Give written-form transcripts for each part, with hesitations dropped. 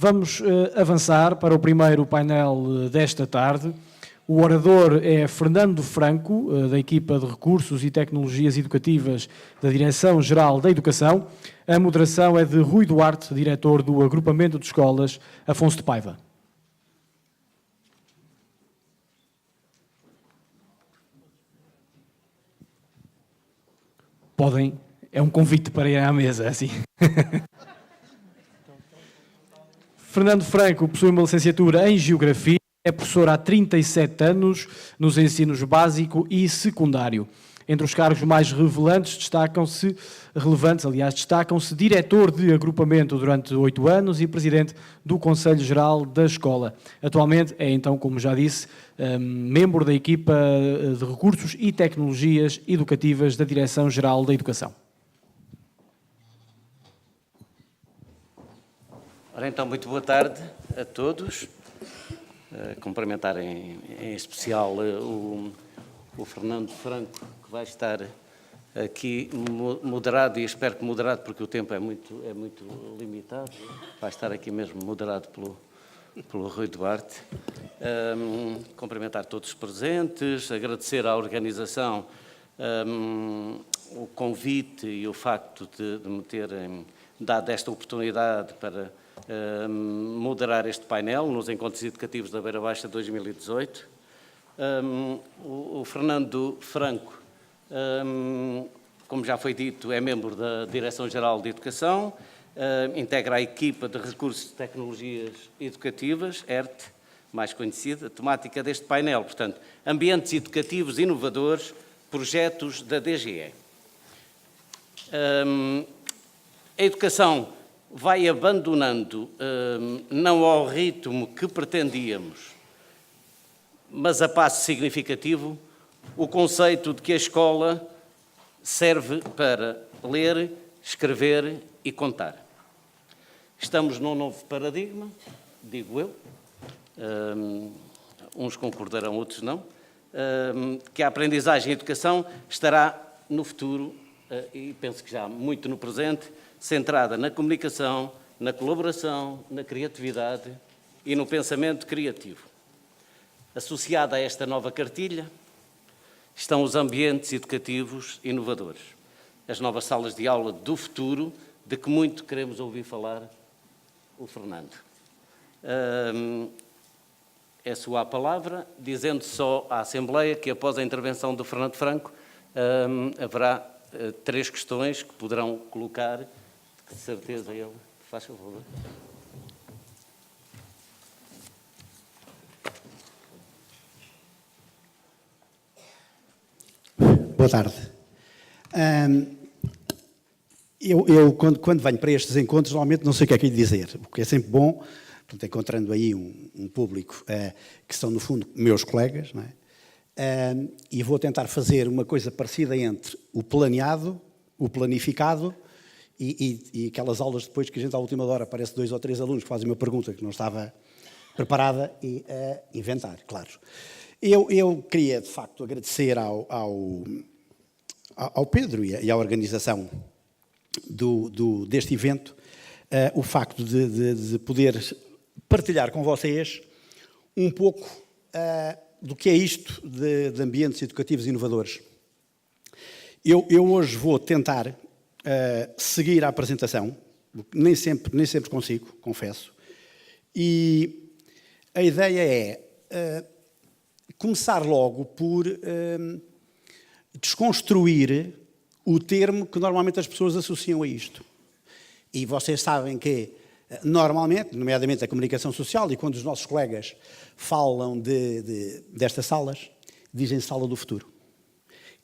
Vamos avançar para o primeiro painel desta tarde. O orador é Fernando Franco, da equipa de Recursos e Tecnologias Educativas da Direção-Geral da Educação. A moderação é de Rui Duarte, diretor do Agrupamento de Escolas Afonso de Paiva. Podem, é um convite para ir à mesa, assim. Fernando Franco possui uma licenciatura em Geografia, é professor há 37 anos nos ensinos básico e secundário. Entre os cargos mais relevantes destacam-se diretor de agrupamento durante 8 anos e presidente do Conselho Geral da Escola. Atualmente é, então, como já disse, membro da equipa de Recursos e Tecnologias Educativas da Direção-Geral da Educação. Ora, então, muito boa tarde a todos. Cumprimentar em especial o Fernando Franco, que vai estar aqui moderado, e espero que moderado, porque o tempo é muito limitado. Vai estar aqui mesmo moderado pelo Rui Duarte. Cumprimentar todos os presentes, agradecer à organização o convite e o facto de me terem dado esta oportunidade para moderar este painel nos Encontros Educativos da Beira Baixa 2018. O Fernando Franco, como já foi dito, é membro da Direção-Geral de Educação, integra a equipa de Recursos e Tecnologias Educativas, ERT, mais conhecida. A temática deste painel, portanto, ambientes educativos inovadores, projetos da DGE. A educação vai abandonando, não ao ritmo que pretendíamos, mas a passo significativo, o conceito de que a escola serve para ler, escrever e contar. Estamos num novo paradigma, digo eu, uns concordarão, outros não, que a aprendizagem e a educação estará no futuro, e penso que já muito no presente, centrada na comunicação, na colaboração, na criatividade e no pensamento criativo. Associada a esta nova cartilha estão os ambientes educativos inovadores, as novas salas de aula do futuro, de que muito queremos ouvir falar o Fernando. É sua a palavra, dizendo só à Assembleia que após a intervenção do Fernando Franco haverá 3 questões que poderão colocar. De certeza ele faz favor. Boa tarde. Quando venho para estes encontros, normalmente não sei o que é que lhe dizer, porque é sempre bom, portanto, encontrando aí um público que são, no fundo, meus colegas, não é? E vou tentar fazer uma coisa parecida entre o planeado, o planificado e aquelas aulas depois que a gente à última hora aparece 2 ou 3 alunos que fazem uma pergunta que não estava preparada e inventar, claro. Eu queria, de facto, agradecer ao Pedro e à organização deste evento o facto de poder partilhar com vocês um pouco do que é isto de ambientes educativos inovadores. Eu hoje vou tentar seguir a apresentação, nem sempre consigo, confesso, e a ideia é começar logo por desconstruir o termo que normalmente as pessoas associam a isto. E vocês sabem que, normalmente, nomeadamente a comunicação social, e quando os nossos colegas falam destas salas, dizem sala do futuro.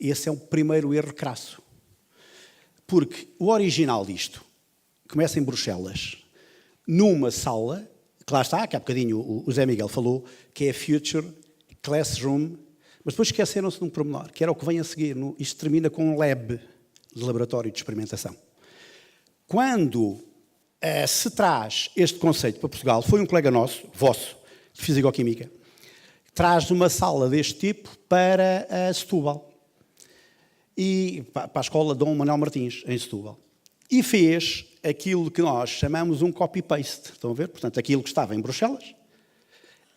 Esse é o primeiro erro crasso. Porque o original disto começa em Bruxelas, numa sala, que lá está, que há bocadinho o Zé Miguel falou, que é a Future Classroom, mas depois esqueceram-se de um pormenor, que era o que vem a seguir. Isto termina com um lab, de laboratório de experimentação. Quando se traz este conceito para Portugal, foi um colega vosso, de Fisicoquímica, que traz uma sala deste tipo para Setúbal. E para a escola Dom Manuel Martins, em Setúbal. E fez aquilo que nós chamamos um copy-paste. Estão a ver? Portanto, aquilo que estava em Bruxelas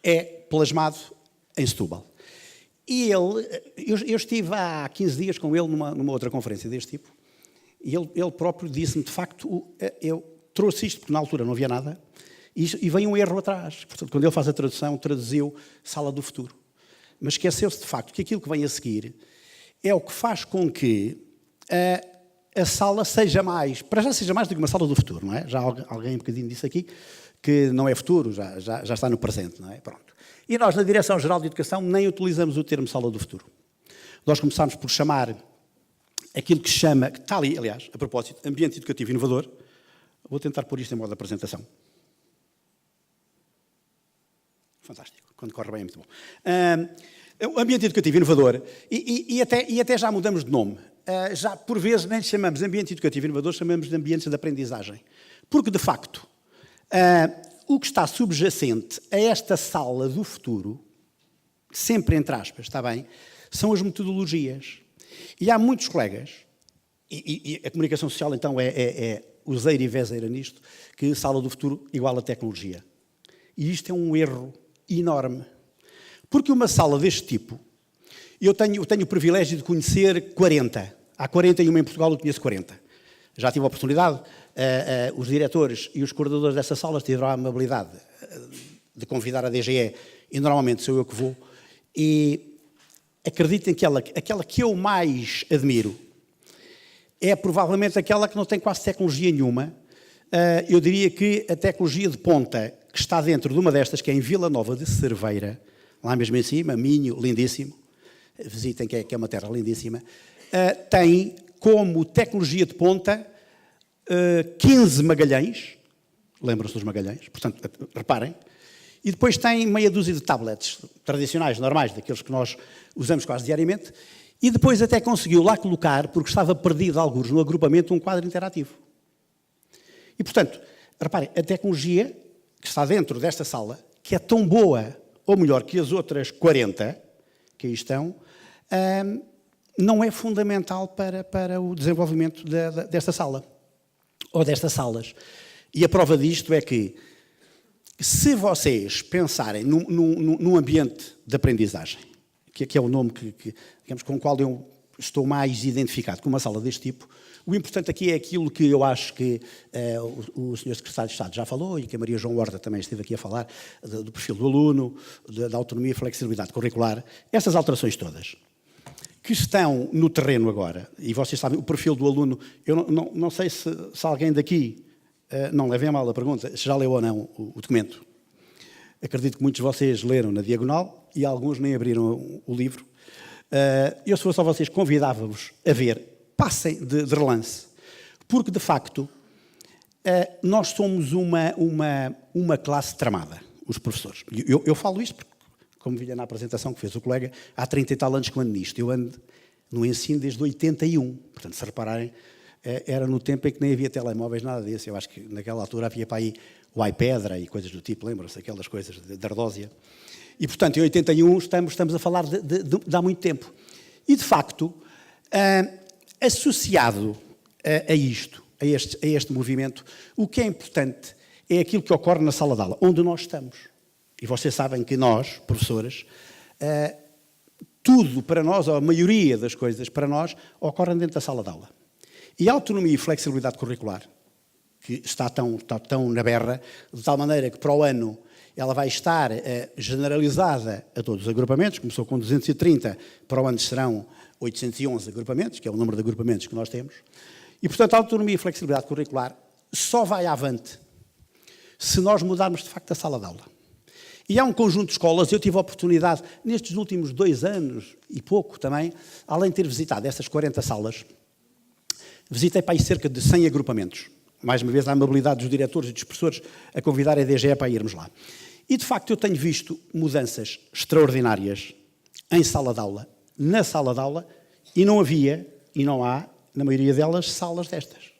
é plasmado em Setúbal. E eu estive há 15 dias com ele numa outra conferência deste tipo, e ele próprio disse-me, de facto, eu trouxe isto, porque na altura não havia nada, e vem um erro atrás. Portanto, quando ele faz a tradução, traduziu Sala do Futuro. Mas esqueceu-se, de facto, que aquilo que vem a seguir é o que faz com que a sala seja mais, para já seja mais do que uma sala do futuro, não é? Já alguém um bocadinho disse aqui que não é futuro, já está no presente, não é? Pronto. E nós, na Direção-Geral de Educação, nem utilizamos o termo sala do futuro. Nós começámos por chamar aquilo que se chama, que está ali, aliás, a propósito, ambiente educativo inovador. Vou tentar pôr isto em modo de apresentação. Fantástico, quando corre bem é muito bom. O ambiente educativo inovador, e até já mudamos de nome. Já, por vezes, nem chamamos de ambiente educativo inovador, chamamos de ambientes de aprendizagem. Porque, de facto, o que está subjacente a esta sala do futuro, sempre entre aspas, está bem, são as metodologias. E há muitos colegas, e a comunicação social, então, é useira e vezeira nisto, que sala do futuro igual a tecnologia. E isto é um erro enorme. Porque uma sala deste tipo, eu tenho o privilégio de conhecer 40. Há 41 em Portugal, eu conheço 40. Já tive a oportunidade, os diretores e os coordenadores dessas salas tiveram a amabilidade de convidar a DGE, e normalmente sou eu que vou, e acreditem que aquela que eu mais admiro é provavelmente aquela que não tem quase tecnologia nenhuma. Eu diria que a tecnologia de ponta que está dentro de uma destas, que é em Vila Nova de Cerveira, lá mesmo em cima, Minho, lindíssimo, visitem que é uma terra lindíssima, tem como tecnologia de ponta 15 Magalhães, lembram-se dos Magalhães, portanto, reparem, e depois tem meia dúzia de tablets tradicionais, normais, daqueles que nós usamos quase diariamente, e depois até conseguiu lá colocar, porque estava perdido alguns no agrupamento, um quadro interativo. E, portanto, reparem, a tecnologia que está dentro desta sala, que é tão boa, ou melhor, que as outras 40 que aí estão, não é fundamental para o desenvolvimento desta sala, ou destas salas. E a prova disto é que, se vocês pensarem num ambiente de aprendizagem, que é o nome digamos, com o qual eu estou mais identificado, com uma sala deste tipo, o importante aqui é aquilo que eu acho que o Sr. Secretário de Estado já falou e que a Maria João Horta também esteve aqui a falar, do perfil do aluno, da autonomia e flexibilidade curricular, essas alterações todas que estão no terreno agora, e vocês sabem, o perfil do aluno, eu não sei se alguém daqui, não levem a mal a pergunta, se já leu ou não o documento. Acredito que muitos de vocês leram na diagonal e alguns nem abriram o livro. Eu, se fosse só vocês, convidava-vos a ver, passem de relance, porque, de facto, nós somos uma classe tramada, os professores. Eu falo isto porque, como vi na apresentação que fez o colega, há 30 e tal anos que eu ando nisto. Eu ando no ensino desde 81. Portanto, se repararem, era no tempo em que nem havia telemóveis, nada disso. Eu acho que naquela altura havia para aí o iPad e coisas do tipo, lembram-se? Aquelas coisas de ardósia. E, portanto, em 81 estamos a falar de há muito tempo. E, de facto, associado a isto, a este movimento, o que é importante é aquilo que ocorre na sala de aula, onde nós estamos. E vocês sabem que nós, professores, tudo para nós, ou a maioria das coisas para nós, ocorrem dentro da sala de aula. E a autonomia e flexibilidade curricular, que está tão na berra, de tal maneira que para o ano ela vai estar generalizada a todos os agrupamentos, começou com 230, para o ano serão 811 agrupamentos, que é o número de agrupamentos que nós temos, e, portanto, a autonomia e flexibilidade curricular só vai avante se nós mudarmos, de facto, a sala de aula. E há um conjunto de escolas, eu tive a oportunidade, nestes últimos 2 anos e pouco também, além de ter visitado essas 40 salas, visitei para aí cerca de 100 agrupamentos. Mais uma vez, a amabilidade dos diretores e dos professores a convidar a DGE para irmos lá. E, de facto, eu tenho visto mudanças extraordinárias em sala de aula, na sala de aula, e não havia, e não há, na maioria delas, salas destas.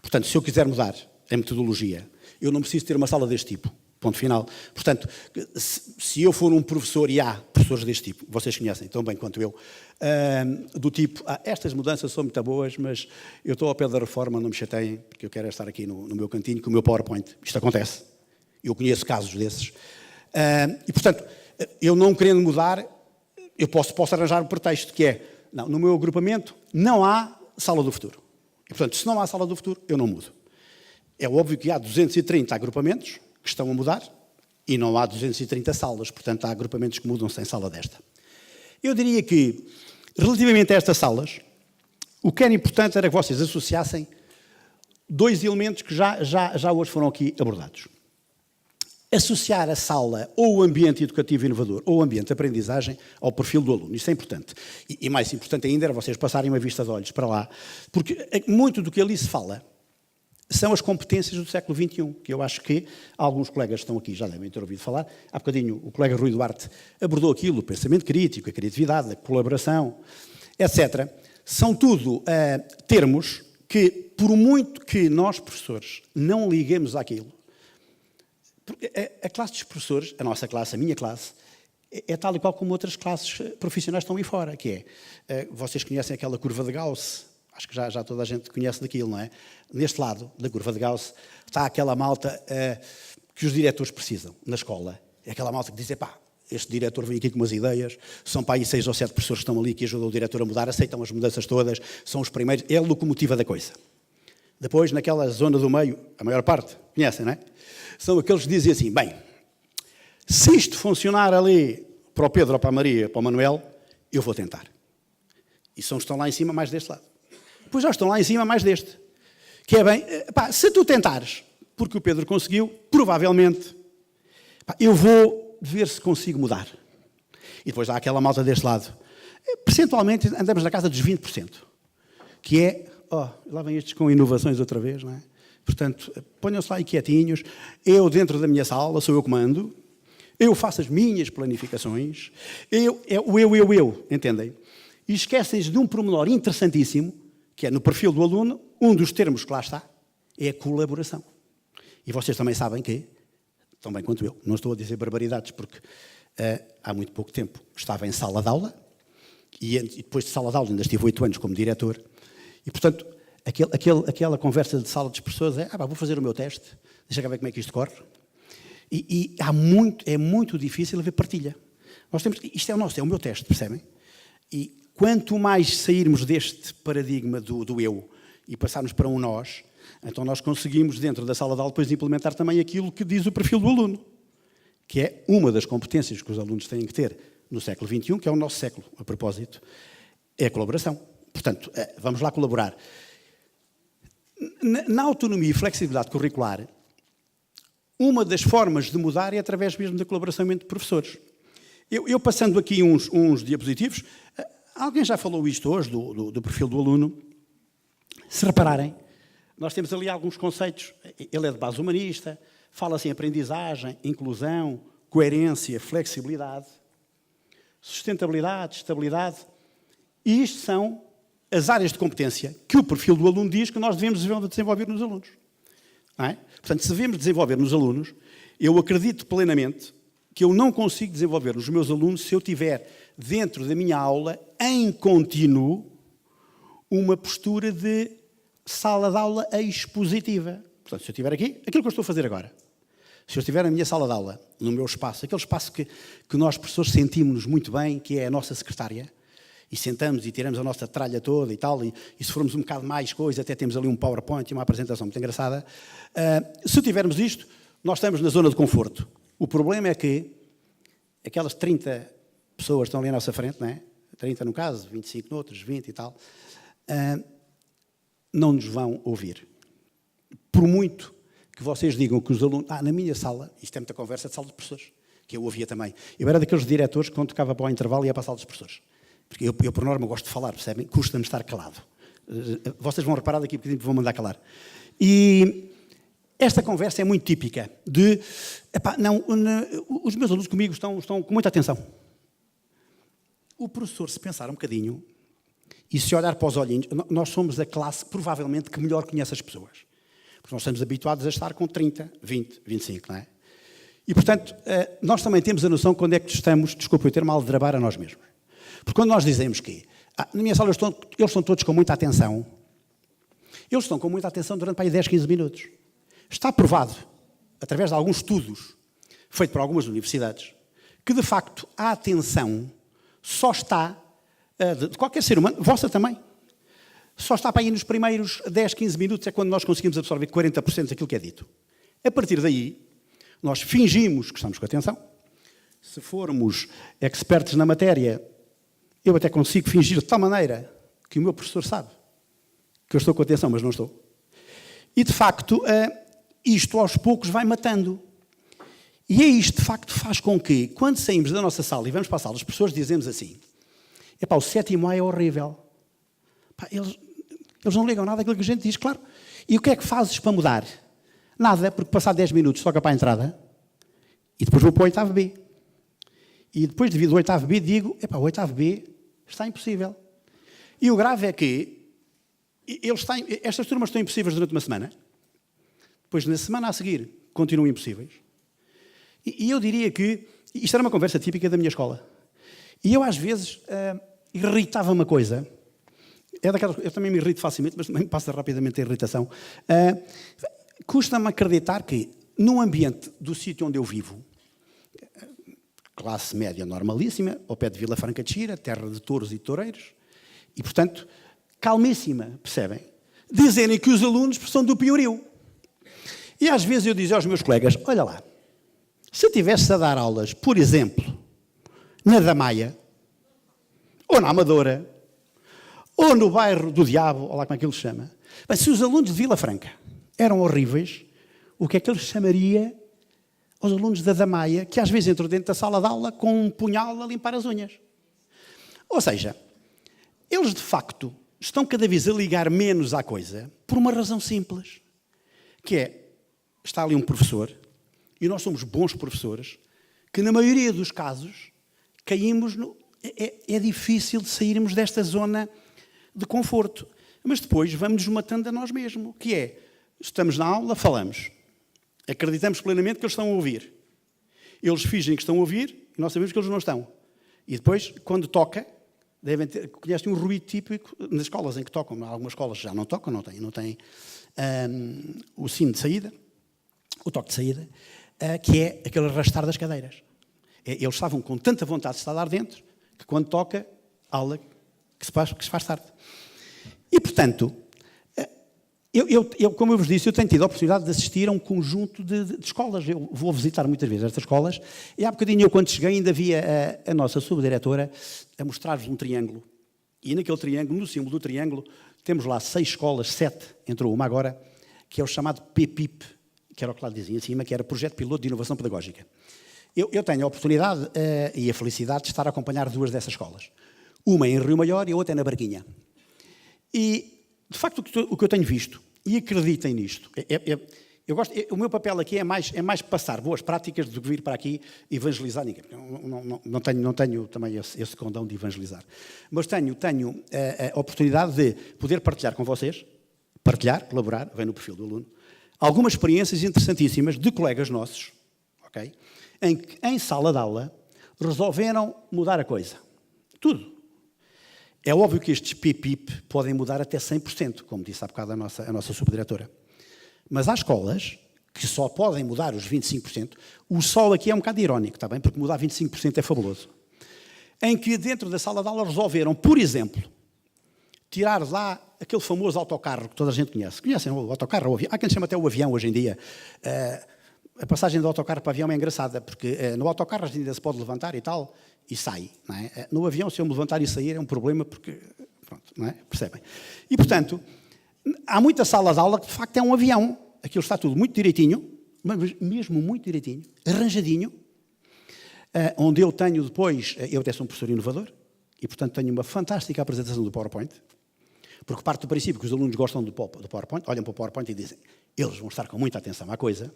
Portanto, se eu quiser mudar a metodologia, eu não preciso ter uma sala deste tipo. Ponto final. Portanto, se eu for um professor, e há professores deste tipo, vocês conhecem tão bem quanto eu, do tipo, estas mudanças são muito boas, mas eu estou ao pé da reforma, não me chateiem, porque eu quero estar aqui no meu cantinho com o meu PowerPoint. Isto acontece. Eu conheço casos desses. E, portanto, eu não querendo mudar, eu posso arranjar um pretexto, que é, não, no meu agrupamento não há sala do futuro. E, portanto, se não há sala do futuro, eu não mudo. É óbvio que há 230 agrupamentos que estão a mudar e não há 230 salas, portanto, há agrupamentos que mudam sem sala desta. Eu diria que, relativamente a estas salas, o que era importante era que vocês associassem dois elementos que já hoje foram aqui abordados. Associar a sala ou o ambiente educativo inovador ou o ambiente de aprendizagem ao perfil do aluno. Isso é importante. E mais importante ainda era vocês passarem uma vista de olhos para lá, porque muito do que ali se fala são as competências do século XXI, que eu acho que alguns colegas que estão aqui já devem ter ouvido falar. Há bocadinho o colega Rui Duarte abordou aquilo, o pensamento crítico, a criatividade, a colaboração, etc. São tudo termos que, por muito que nós, professores, não liguemos àquilo, a classe dos professores, a nossa classe, a minha classe, é tal e qual como outras classes profissionais que estão aí fora, que é, vocês conhecem aquela curva de Gauss. Acho que já toda a gente conhece daquilo, não é? Neste lado da curva de Gauss está aquela malta que os diretores precisam na escola. É aquela malta que diz, pá, este diretor vem aqui com umas ideias, são para aí 6 ou 7 professores que estão ali que ajudam o diretor a mudar, aceitam as mudanças todas, são os primeiros, é a locomotiva da coisa. Depois, naquela zona do meio, a maior parte, conhecem, não é? São aqueles que dizem assim, bem, se isto funcionar ali para o Pedro, ou para a Maria, para o Manuel, eu vou tentar. E são os que estão lá em cima mais deste lado. Depois já estão lá em cima mais deste. Que é bem, pá, se tu tentares, porque o Pedro conseguiu, provavelmente, pá, eu vou ver se consigo mudar. E depois há aquela malta deste lado. Percentualmente andamos na casa dos 20%. Que é, lá vem estes com inovações outra vez, não é? Portanto, ponham-se lá aí quietinhos. Eu, dentro da minha sala, sou eu que mando. Eu faço as minhas planificações. Eu, entendem? E esquecem-se de um pormenor interessantíssimo, que é no perfil do aluno, um dos termos que lá está, é a colaboração. E vocês também sabem que, tão bem quanto eu, não estou a dizer barbaridades, porque há muito pouco tempo estava em sala de aula, e depois de sala de aula ainda estive 8 anos como diretor, e portanto, aquela conversa de sala de professores é, vou fazer o meu teste, deixa cá ver como é que isto corre. E é muito difícil haver partilha. Isto é o nosso, é o meu teste, percebem? E quanto mais sairmos deste paradigma do eu e passarmos para um nós, então nós conseguimos, dentro da sala de aula, depois implementar também aquilo que diz o perfil do aluno, que é uma das competências que os alunos têm que ter no século XXI, que é o nosso século, a propósito, é a colaboração. Portanto, vamos lá colaborar. Na autonomia e flexibilidade curricular, uma das formas de mudar é através mesmo da colaboração entre professores. Eu passando aqui uns diapositivos, alguém já falou isto hoje, do perfil do aluno. Se repararem, nós temos ali alguns conceitos. Ele é de base humanista, fala-se em aprendizagem, inclusão, coerência, flexibilidade, sustentabilidade, estabilidade. E isto são as áreas de competência que o perfil do aluno diz que nós devemos desenvolver nos alunos. Não é? Portanto, se devemos desenvolver nos alunos, eu acredito plenamente que eu não consigo desenvolver nos meus alunos se eu tiver dentro da minha aula, em contínuo, uma postura de sala de aula expositiva. Portanto, se eu estiver aqui, aquilo que eu estou a fazer agora, se eu estiver na minha sala de aula, no meu espaço, aquele espaço que nós, professores, sentimos-nos muito bem, que é a nossa secretária, e sentamos e tiramos a nossa tralha toda e tal, e se formos um bocado mais coisa, até temos ali um PowerPoint e uma apresentação muito engraçada. Se tivermos isto, nós estamos na zona de conforto. O problema é que aquelas 30 pessoas estão ali à nossa frente, não é? 30 no caso, 25 noutros, 20 e tal, não nos vão ouvir. Por muito que vocês digam que os alunos... na minha sala, isto é muita conversa de sala de professores, que eu ouvia também. Eu era daqueles diretores que quando tocava para o intervalo ia para a sala dos professores. Porque eu, por norma, gosto de falar, percebem? Custa-me estar calado. Vocês vão reparar daqui a bocadinho que vão mandar calar. E esta conversa é muito típica de... os meus alunos comigo estão com muita atenção. O professor, se pensar um bocadinho e se olhar para os olhinhos, nós somos a classe, provavelmente, que melhor conhece as pessoas. Porque nós estamos habituados a estar com 30, 20, 25, não é? E, portanto, nós também temos a noção de quando é que estamos, desculpe o termo, a aldrabar a nós mesmos. Porque quando nós dizemos que, na minha sala eles estão todos com muita atenção, eles estão com muita atenção durante para aí 10, 15 minutos. Está provado, através de alguns estudos, feitos por algumas universidades, que, de facto, a atenção só está, de qualquer ser humano, vossa também, só está para aí nos primeiros 10, 15 minutos, é quando nós conseguimos absorver 40% daquilo que é dito. A partir daí, nós fingimos que estamos com atenção. Se formos expertos na matéria, eu até consigo fingir de tal maneira que o meu professor sabe que eu estou com atenção, mas não estou. E, de facto, isto aos poucos vai matando. E é isto, de facto, faz com que, quando saímos da nossa sala e vamos para a sala, as pessoas dizemos assim, o 7º A é horrível. Eles não ligam nada àquilo que a gente diz, claro. E o que é que fazes para mudar? Nada, porque passar 10 minutos toca para a entrada e depois vou para o 8º B. E depois, devido ao 8º B, digo, o 8º B está impossível. E o grave é que estas turmas estão impossíveis durante uma semana, depois na semana a seguir continuam impossíveis. E eu diria que isto era uma conversa típica da minha escola. E eu às vezes irritava uma coisa. Eu também me irrito facilmente, mas também passa rapidamente a irritação. Custa-me acreditar que, num ambiente do sítio onde eu vivo, classe média normalíssima, ao pé de Vila Franca de Xira, terra de touros e toureiros, e, portanto, calmíssima, percebem? Dizerem que os alunos são do Piorio. E às vezes eu dizia aos meus colegas, olha lá, se eu estivesse a dar aulas, por exemplo, na Damaia, ou na Amadora, ou no bairro do Diabo, ou lá como é que ele se chama, mas se os alunos de Vila Franca eram horríveis, o que é que ele chamaria aos alunos da Damaia, que às vezes entram dentro da sala de aula com um punhal a limpar as unhas? Ou seja, eles de facto estão cada vez a ligar menos à coisa por uma razão simples, que é, está ali um professor, e nós somos bons professores, que na maioria dos casos caímos no... É difícil de sairmos desta zona de conforto. Mas depois vamos-nos matando a nós mesmos, que é, estamos na aula, falamos, acreditamos plenamente que eles estão a ouvir. Eles fingem que estão a ouvir e nós sabemos que eles não estão. E depois, quando toca, conhecem um ruído típico nas escolas em que tocam. Algumas escolas já não tocam, não têm o sino de saída, o toque de saída, que é aquele arrastar das cadeiras. Eles estavam com tanta vontade de estar lá dentro, que quando toca, aula que se faz tarde. E, portanto, como eu vos disse, eu tenho tido a oportunidade de assistir a um conjunto de escolas. Eu vou visitar muitas vezes estas escolas. E há bocadinho, eu quando cheguei, ainda via a nossa subdiretora a mostrar-vos um triângulo. E naquele triângulo, no símbolo do triângulo, temos lá 6 escolas, 7, entrou uma agora, que é o chamado PPIP, que era o que lá dizia em cima, que era Projeto Piloto de Inovação Pedagógica. Eu tenho a oportunidade e a felicidade de estar a acompanhar 2 dessas escolas. Uma em Rio Maior e a outra é na Barquinha. E, de facto, o que eu tenho visto, e acreditem nisto, o meu papel aqui é mais passar boas práticas do que vir para aqui evangelizar ninguém. Não tenho também esse condão de evangelizar. Mas tenho a oportunidade de poder partilhar com vocês, colaborar, vem no perfil do aluno, algumas experiências interessantíssimas de colegas nossos, ok? Em que, em sala de aula, resolveram mudar a coisa. Tudo. É óbvio que estes PPIP podem mudar até 100%, como disse há bocado a nossa subdiretora. Mas há escolas que só podem mudar os 25%. O sol aqui é um bocado irónico, está bem? Porque mudar 25% é fabuloso. Em que dentro da sala de aula resolveram, por exemplo, tirar lá aquele famoso autocarro que toda a gente conhece. Conhecem o autocarro? O avião? Há quem chama até o avião hoje em dia. A passagem do autocarro para o avião é engraçada, porque no autocarro a gente ainda se pode levantar e tal, e sai. Não é? No avião, se eu me levantar e sair, é um problema, porque... Pronto, não é? Percebem? E, portanto, há muita sala de aula que, de facto, é um avião. Aquilo está tudo muito direitinho, mas mesmo muito direitinho, arranjadinho, onde eu tenho depois... Eu até sou um professor inovador, e, portanto, tenho uma fantástica apresentação do PowerPoint, porque parte do princípio que os alunos gostam do PowerPoint, olham para o PowerPoint e dizem, eles vão estar com muita atenção à coisa.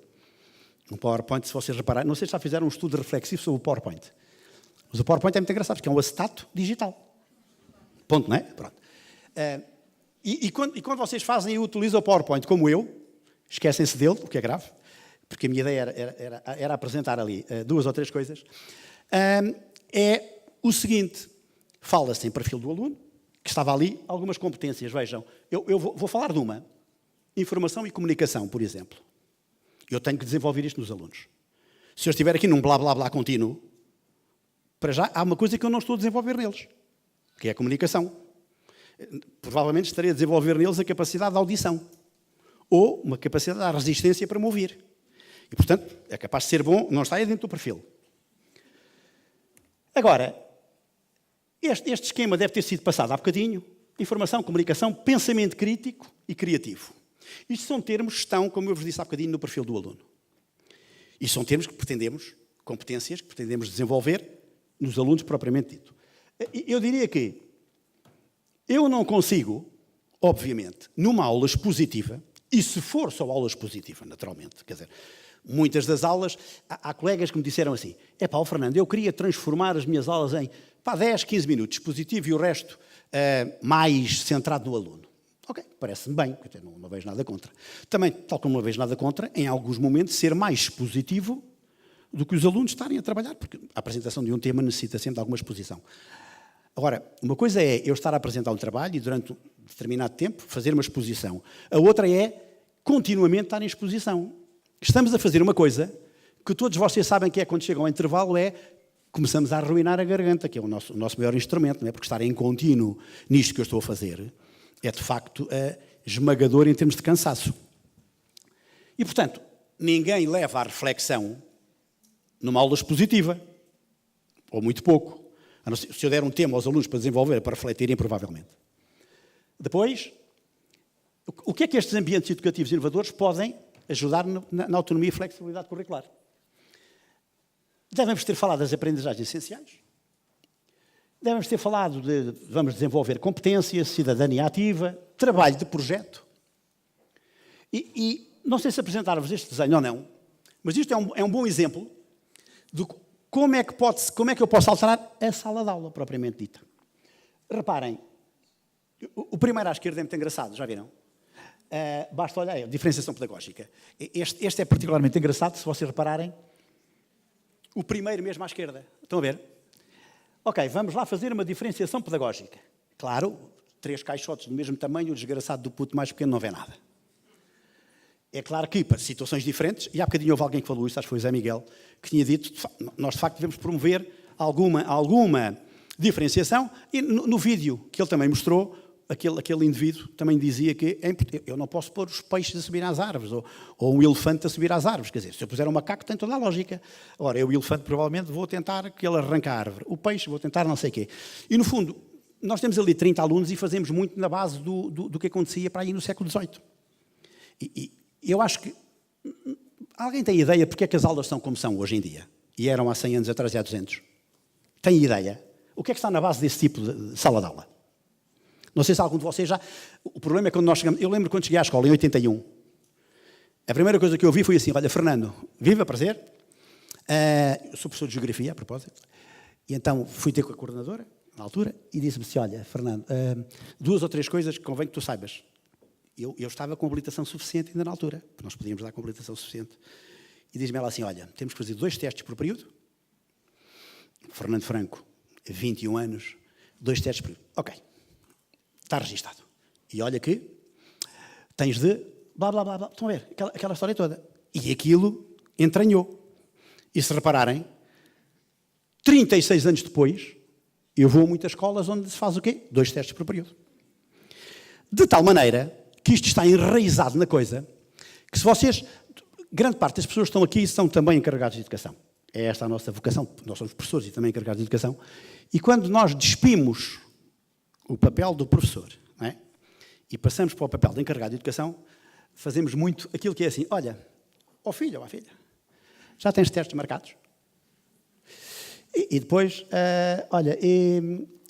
No PowerPoint, se vocês repararem, não sei se já fizeram um estudo reflexivo sobre o PowerPoint. Mas o PowerPoint é muito engraçado, porque é um acetato digital. Ponto, não é? Pronto. E quando vocês fazem e utilizam o PowerPoint como eu, esquecem-se dele, o que é grave, porque a minha ideia era apresentar ali duas ou três coisas, é o seguinte: fala-se em perfil do aluno, que estava ali, algumas competências, vejam, eu vou falar de uma, informação e comunicação, por exemplo. Eu tenho que desenvolver isto nos alunos. Se eu estiver aqui num blá blá blá contínuo, para já há uma coisa que eu não estou a desenvolver neles, que é a comunicação. Provavelmente estarei a desenvolver neles a capacidade de audição, ou uma capacidade de resistência para me ouvir. E, portanto, é capaz de ser bom, não está aí dentro do perfil. Agora, este esquema deve ter sido passado há bocadinho: informação, comunicação, pensamento crítico e criativo. Isto são termos que estão, como eu vos disse há bocadinho, no perfil do aluno. E são termos que pretendemos, competências que pretendemos desenvolver nos alunos propriamente dito. Eu diria que eu não consigo, obviamente, numa aula expositiva, e se for só aula expositiva, naturalmente, quer dizer, muitas das aulas, há colegas que me disseram assim: Fernando, eu queria transformar as minhas aulas em 10, 15 minutos expositivo e o resto mais centrado no aluno. Ok, parece-me bem, porque eu não vejo nada contra. Também, tal como não vejo nada contra, em alguns momentos, ser mais expositivo do que os alunos estarem a trabalhar, porque a apresentação de um tema necessita sempre de alguma exposição. Agora, uma coisa é eu estar a apresentar um trabalho e durante um determinado tempo fazer uma exposição. A outra é continuamente estar em exposição. Estamos a fazer uma coisa que todos vocês sabem que é quando chegam ao intervalo, começamos a arruinar a garganta, que é o nosso maior instrumento, não é? Porque estar em contínuo nisto que eu estou a fazer é, de facto, esmagador em termos de cansaço. E, portanto, ninguém leva à reflexão numa aula expositiva, ou muito pouco. Se eu der um tema aos alunos para desenvolver, para refletirem, provavelmente. Depois, o que é que estes ambientes educativos inovadores podem ajudar na autonomia e flexibilidade curricular? Devemos ter falado das aprendizagens essenciais. Devemos ter falado vamos desenvolver competências, cidadania ativa, trabalho de projeto. E não sei se apresentar-vos este desenho ou não, mas isto é um bom exemplo de como é que eu posso alterar a sala de aula, propriamente dita. Reparem, o primeiro à esquerda é muito engraçado, já viram? Basta olhar, diferenciação pedagógica. Este é particularmente engraçado, se vocês repararem, o primeiro mesmo à esquerda. Estão a ver? Ok, vamos lá fazer uma diferenciação pedagógica. Claro, 3 caixotes do mesmo tamanho, o desgraçado do puto mais pequeno não vê nada. É claro que, para situações diferentes, e há bocadinho houve alguém que falou isso, acho que foi o Zé Miguel, que tinha dito, nós de facto devemos promover alguma diferenciação, e no vídeo que ele também mostrou, aquele indivíduo também dizia que eu não posso pôr os peixes a subir às árvores, ou um elefante a subir às árvores. Quer dizer, se eu puser um macaco tem toda a lógica. Ora, o elefante provavelmente vou tentar que ele arranque a árvore. O peixe vou tentar não sei o quê. E no fundo, nós temos ali 30 alunos e fazemos muito na base do que acontecia para aí no século XVIII. E eu acho que alguém tem ideia porque é que as aulas são como são hoje em dia? E eram há 100 anos atrás e há 200? Tem ideia? O que é que está na base desse tipo de sala de aula? Não sei se algum de vocês já... O problema é quando nós chegamos... Eu lembro quando cheguei à escola, em 81. A primeira coisa que eu vi foi assim: olha, Fernando, viva, prazer. Eu sou professor de Geografia, a propósito. E então fui ter com a coordenadora, na altura, e disse-me assim: olha, Fernando, 2 ou 3 coisas que convém que tu saibas. Eu estava com habilitação suficiente ainda na altura, porque nós podíamos dar com habilitação suficiente. E diz-me ela assim: olha, temos que fazer 2 testes por período. Fernando Franco, 21 anos, 2 testes por período. Ok. Está registado. E olha que tens de blá, blá, blá, blá. Estão a ver? Aquela história toda. E aquilo entranhou. E se repararem, 36 anos depois, eu vou a muitas escolas onde se faz o quê? 2 testes por período. De tal maneira que isto está enraizado na coisa, que se vocês... Grande parte das pessoas que estão aqui são também encarregados de educação. É esta a nossa vocação. Nós somos professores e também encarregados de educação. E quando nós despimos o papel do professor, não é? E passamos para o papel de encarregado de educação, fazemos muito aquilo que é assim: olha, ó filho ou à filha, já tens testes marcados? E depois, olha,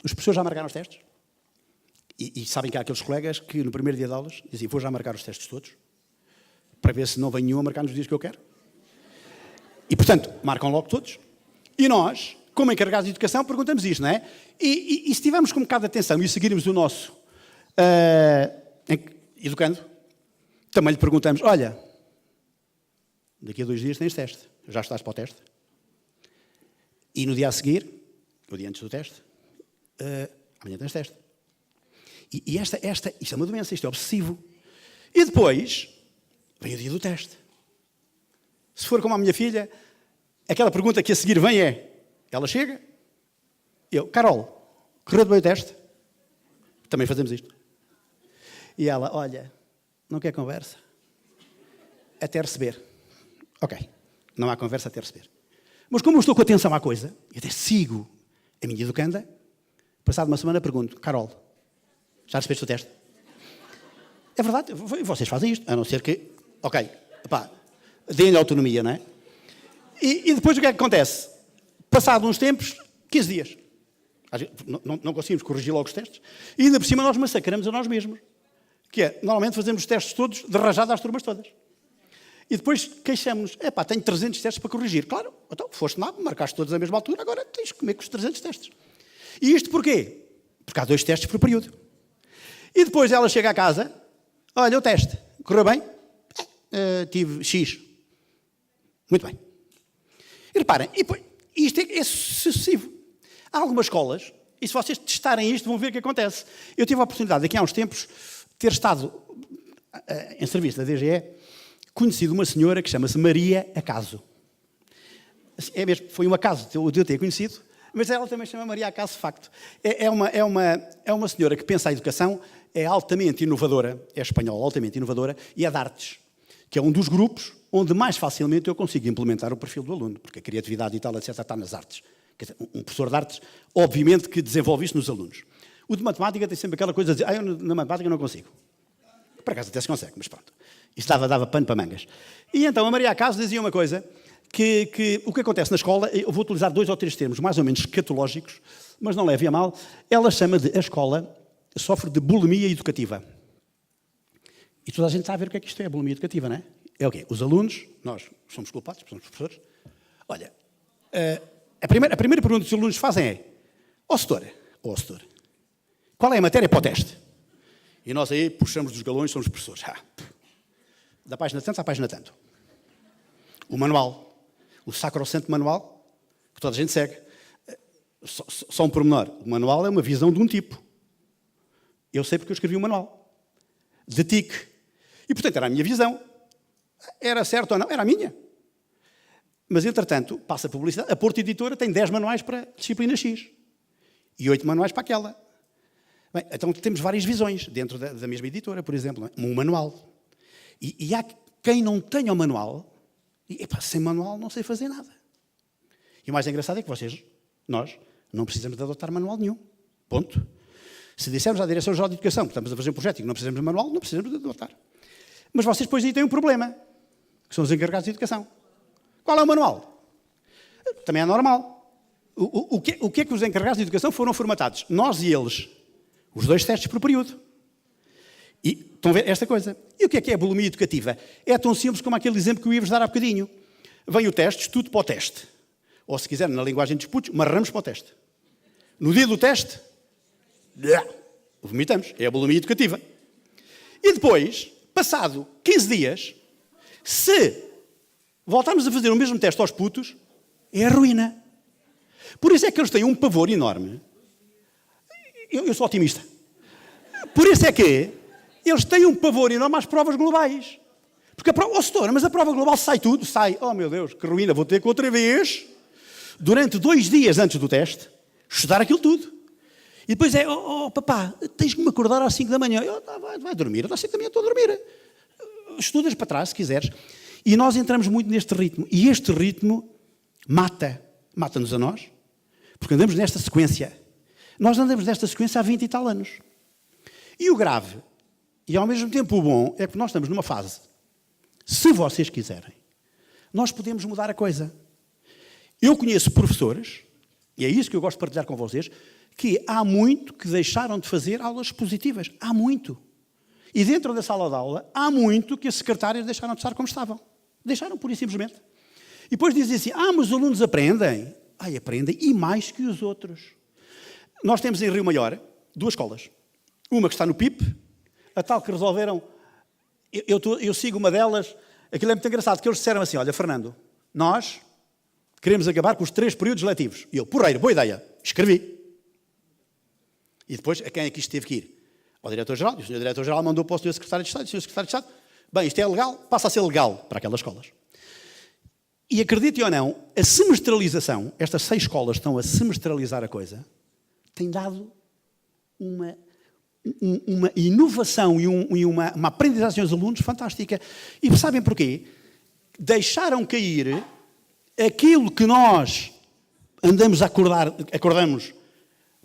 os professores já marcaram os testes? E sabem que há aqueles colegas que no primeiro dia de aulas dizem: vou já marcar os testes todos, para ver se não vem nenhum a marcar nos dias que eu quero. E, portanto, marcam logo todos. E nós, como encarregados de educação, perguntamos isto, não é? E se tivermos com um bocado de atenção e seguirmos o nosso educando, também lhe perguntamos: olha, daqui a 2 dias tens teste. Já estás para o teste. E no dia a seguir, o dia antes do teste, amanhã tens teste. E isto é uma doença, isto é obsessivo. E depois, vem o dia do teste. Se for como a minha filha, aquela pergunta que a seguir vem é, ela chega, Carol, correu bem o teste? Também fazemos isto. E ela, olha, não quer conversa? Até receber. Ok, não há conversa até receber. Mas como eu estou com atenção à coisa, e até sigo a minha educanda, passado uma semana pergunto, Carol, já recebeste o teste? É verdade, vocês fazem isto, a não ser que, ok, deem-lhe autonomia, não é? E depois o que é que acontece? Passado uns tempos, 15 dias. Não conseguimos corrigir logo os testes. E ainda por cima nós massacramos a nós mesmos. Que é, normalmente fazemos os testes todos de rajada às turmas todas. E depois queixamos-nos, tenho 300 testes para corrigir. Claro, então foste lá, marcaste todos à mesma altura, agora tens que comer com os 300 testes. E isto porquê? Porque há 2 testes por período. E depois ela chega à casa, olha o teste, correu bem? Tive X. Muito bem. E reparem, isto é sucessivo. Há algumas escolas, e se vocês testarem isto, vão ver o que acontece. Eu tive a oportunidade, aqui há uns tempos, ter estado em serviço da DGE, conhecido uma senhora que chama-se Maria Acaso. É mesmo, foi um acaso de eu ter conhecido, mas ela também chama Maria Acaso de facto. É uma senhora que pensa a educação, é altamente inovadora, é espanhola, altamente inovadora, e é de artes, que é um dos grupos onde mais facilmente eu consigo implementar o perfil do aluno, porque a criatividade e tal, etc., está nas artes. Quer dizer, um professor de artes, obviamente, que desenvolve isso nos alunos. O de matemática tem sempre aquela coisa de dizer, eu na matemática não consigo. Por acaso até se consegue, mas pronto. Isso dava pano para mangas. E então a Maria Acaso dizia uma coisa, que o que acontece na escola, eu vou utilizar 2 ou 3 termos mais ou menos escatológicos, mas não leve a mal, ela chama de a escola sofre de bulimia educativa. E toda a gente sabe ver o que é que isto é, a bulimia educativa, não é? É o quê? Os alunos, nós somos culpados, somos professores. Olha, a primeira pergunta que os alunos fazem é, setor, qual é a matéria para o teste? E nós aí puxamos dos galões, somos professores. Da página tanto à página tanto. O manual, o sacrosanto manual, que toda a gente segue. Só um pormenor, o manual é uma visão de um tipo. Eu sei porque eu escrevi o manual. De TIC. E, portanto, era a minha visão. Era certo ou não? Era a minha. Mas, entretanto, passa a publicidade. A Porto Editora tem 10 manuais para disciplina X. E 8 manuais para aquela. Bem, então temos várias visões dentro da mesma editora, por exemplo. Um manual. E há quem não tenha o manual. E, sem manual não sei fazer nada. E o mais engraçado é que nós, não precisamos de adotar manual nenhum. Ponto. Se dissermos à Direção-Geral de Educação que estamos a fazer um projeto e que não precisamos de manual, não precisamos de adotar. Mas vocês depois aí têm um problema, que são os encarregados de educação. Qual é o manual? Também é normal. O que é que os encarregados de educação foram formatados? Nós e eles. Os 2 testes por período. E estão a ver esta coisa. E o que é a bulimia educativa? É tão simples como aquele exemplo que eu ia-vos dar há bocadinho. Vem o teste, estudo para o teste. Ou, se quiser, na linguagem de disputos, marramos para o teste. No dia do teste, vomitamos. É a bulimia educativa. E depois, passado 15 dias, se voltarmos a fazer o mesmo teste aos putos, é a ruína. Por isso é que eles têm um pavor enorme. Eu sou otimista. Por isso é que eles têm um pavor enorme às provas globais. Porque setor, mas a prova global sai tudo, sai. Oh meu Deus, que ruína, vou ter que outra vez, durante 2 dias antes do teste, estudar aquilo tudo. E depois é, papá, tens que me acordar às 5 da manhã. Vai dormir, às 5 da manhã estou a dormir. Estudas para trás, se quiseres. E nós entramos muito neste ritmo. E este ritmo mata-nos a nós, porque andamos nesta sequência. Nós andamos nesta sequência há 20 e tal anos. E o grave, e ao mesmo tempo o bom, é que nós estamos numa fase, se vocês quiserem, nós podemos mudar a coisa. Eu conheço professores, e é isso que eu gosto de partilhar com vocês, que há muito que deixaram de fazer aulas expositivas. Há muito. E dentro da sala de aula, há muito que as secretárias deixaram de estar como estavam. Deixaram, pura e simplesmente. E depois dizem assim, mas os alunos aprendem. Aprendem, e mais que os outros. Nós temos em Rio Maior 2 escolas. Uma que está no PIP, a tal que resolveram... Eu sigo uma delas, aquilo é muito engraçado, que eles disseram assim, olha, Fernando, nós queremos acabar com os 3 períodos letivos. E eu, porreiro, boa ideia, escrevi. E depois, a quem é que isto teve que ir? Ao Diretor-Geral, e o Sr. Diretor-Geral mandou para o Sr. Secretário de Estado, e o Sr. Secretário de Estado, bem, isto é legal, passa a ser legal para aquelas escolas. E acreditem ou não, a semestralização, estas 6 escolas estão a semestralizar a coisa, tem dado uma inovação e uma aprendizagem aos alunos fantástica. E sabem porquê? Deixaram cair aquilo que nós acordamos,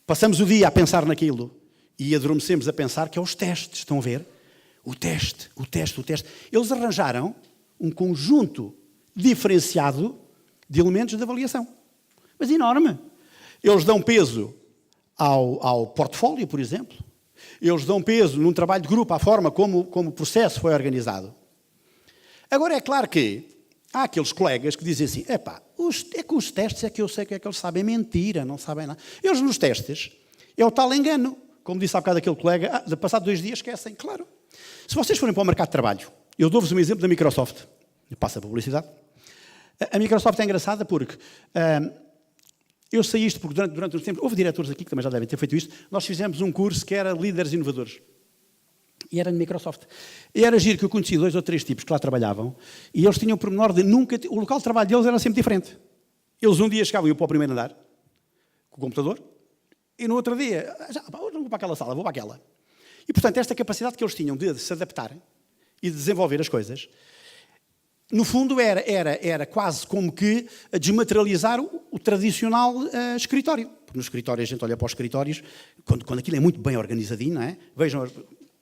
passamos o dia a pensar naquilo e adormecemos a pensar, que é os testes, estão a ver? O teste. Eles arranjaram um conjunto diferenciado de elementos de avaliação, mas enorme. Eles dão peso ao portfólio, por exemplo. Eles dão peso num trabalho de grupo, à forma como o processo foi organizado. Agora, é claro que há aqueles colegas que dizem assim, é que os testes é que eu sei que é que eles sabem. Mentira, não sabem nada. Eles nos testes, é o tal engano. Como disse há bocado aquele colega, passado 2 dias esquecem. Claro. Se vocês forem para o mercado de trabalho, eu dou-vos um exemplo da Microsoft. Eu passo a publicidade. A Microsoft é engraçada porque... eu sei isto porque durante uns tempos, houve diretores aqui que também já devem ter feito isto, nós fizemos um curso que era Líderes Inovadores. E era de Microsoft. E era giro que eu conheci 2 ou 3 tipos que lá trabalhavam e eles tinham o pormenor de nunca... O local de trabalho deles era sempre diferente. Eles um dia chegavam, iam para o primeiro andar, com o computador, e no outro dia, hoje não vou para aquela sala, vou para aquela. E, portanto, esta capacidade que eles tinham de se adaptar e de desenvolver as coisas, no fundo era quase como que desmaterializar o tradicional escritório. Porque no escritório, a gente olha para os escritórios, quando aquilo é muito bem organizadinho, não é? Vejam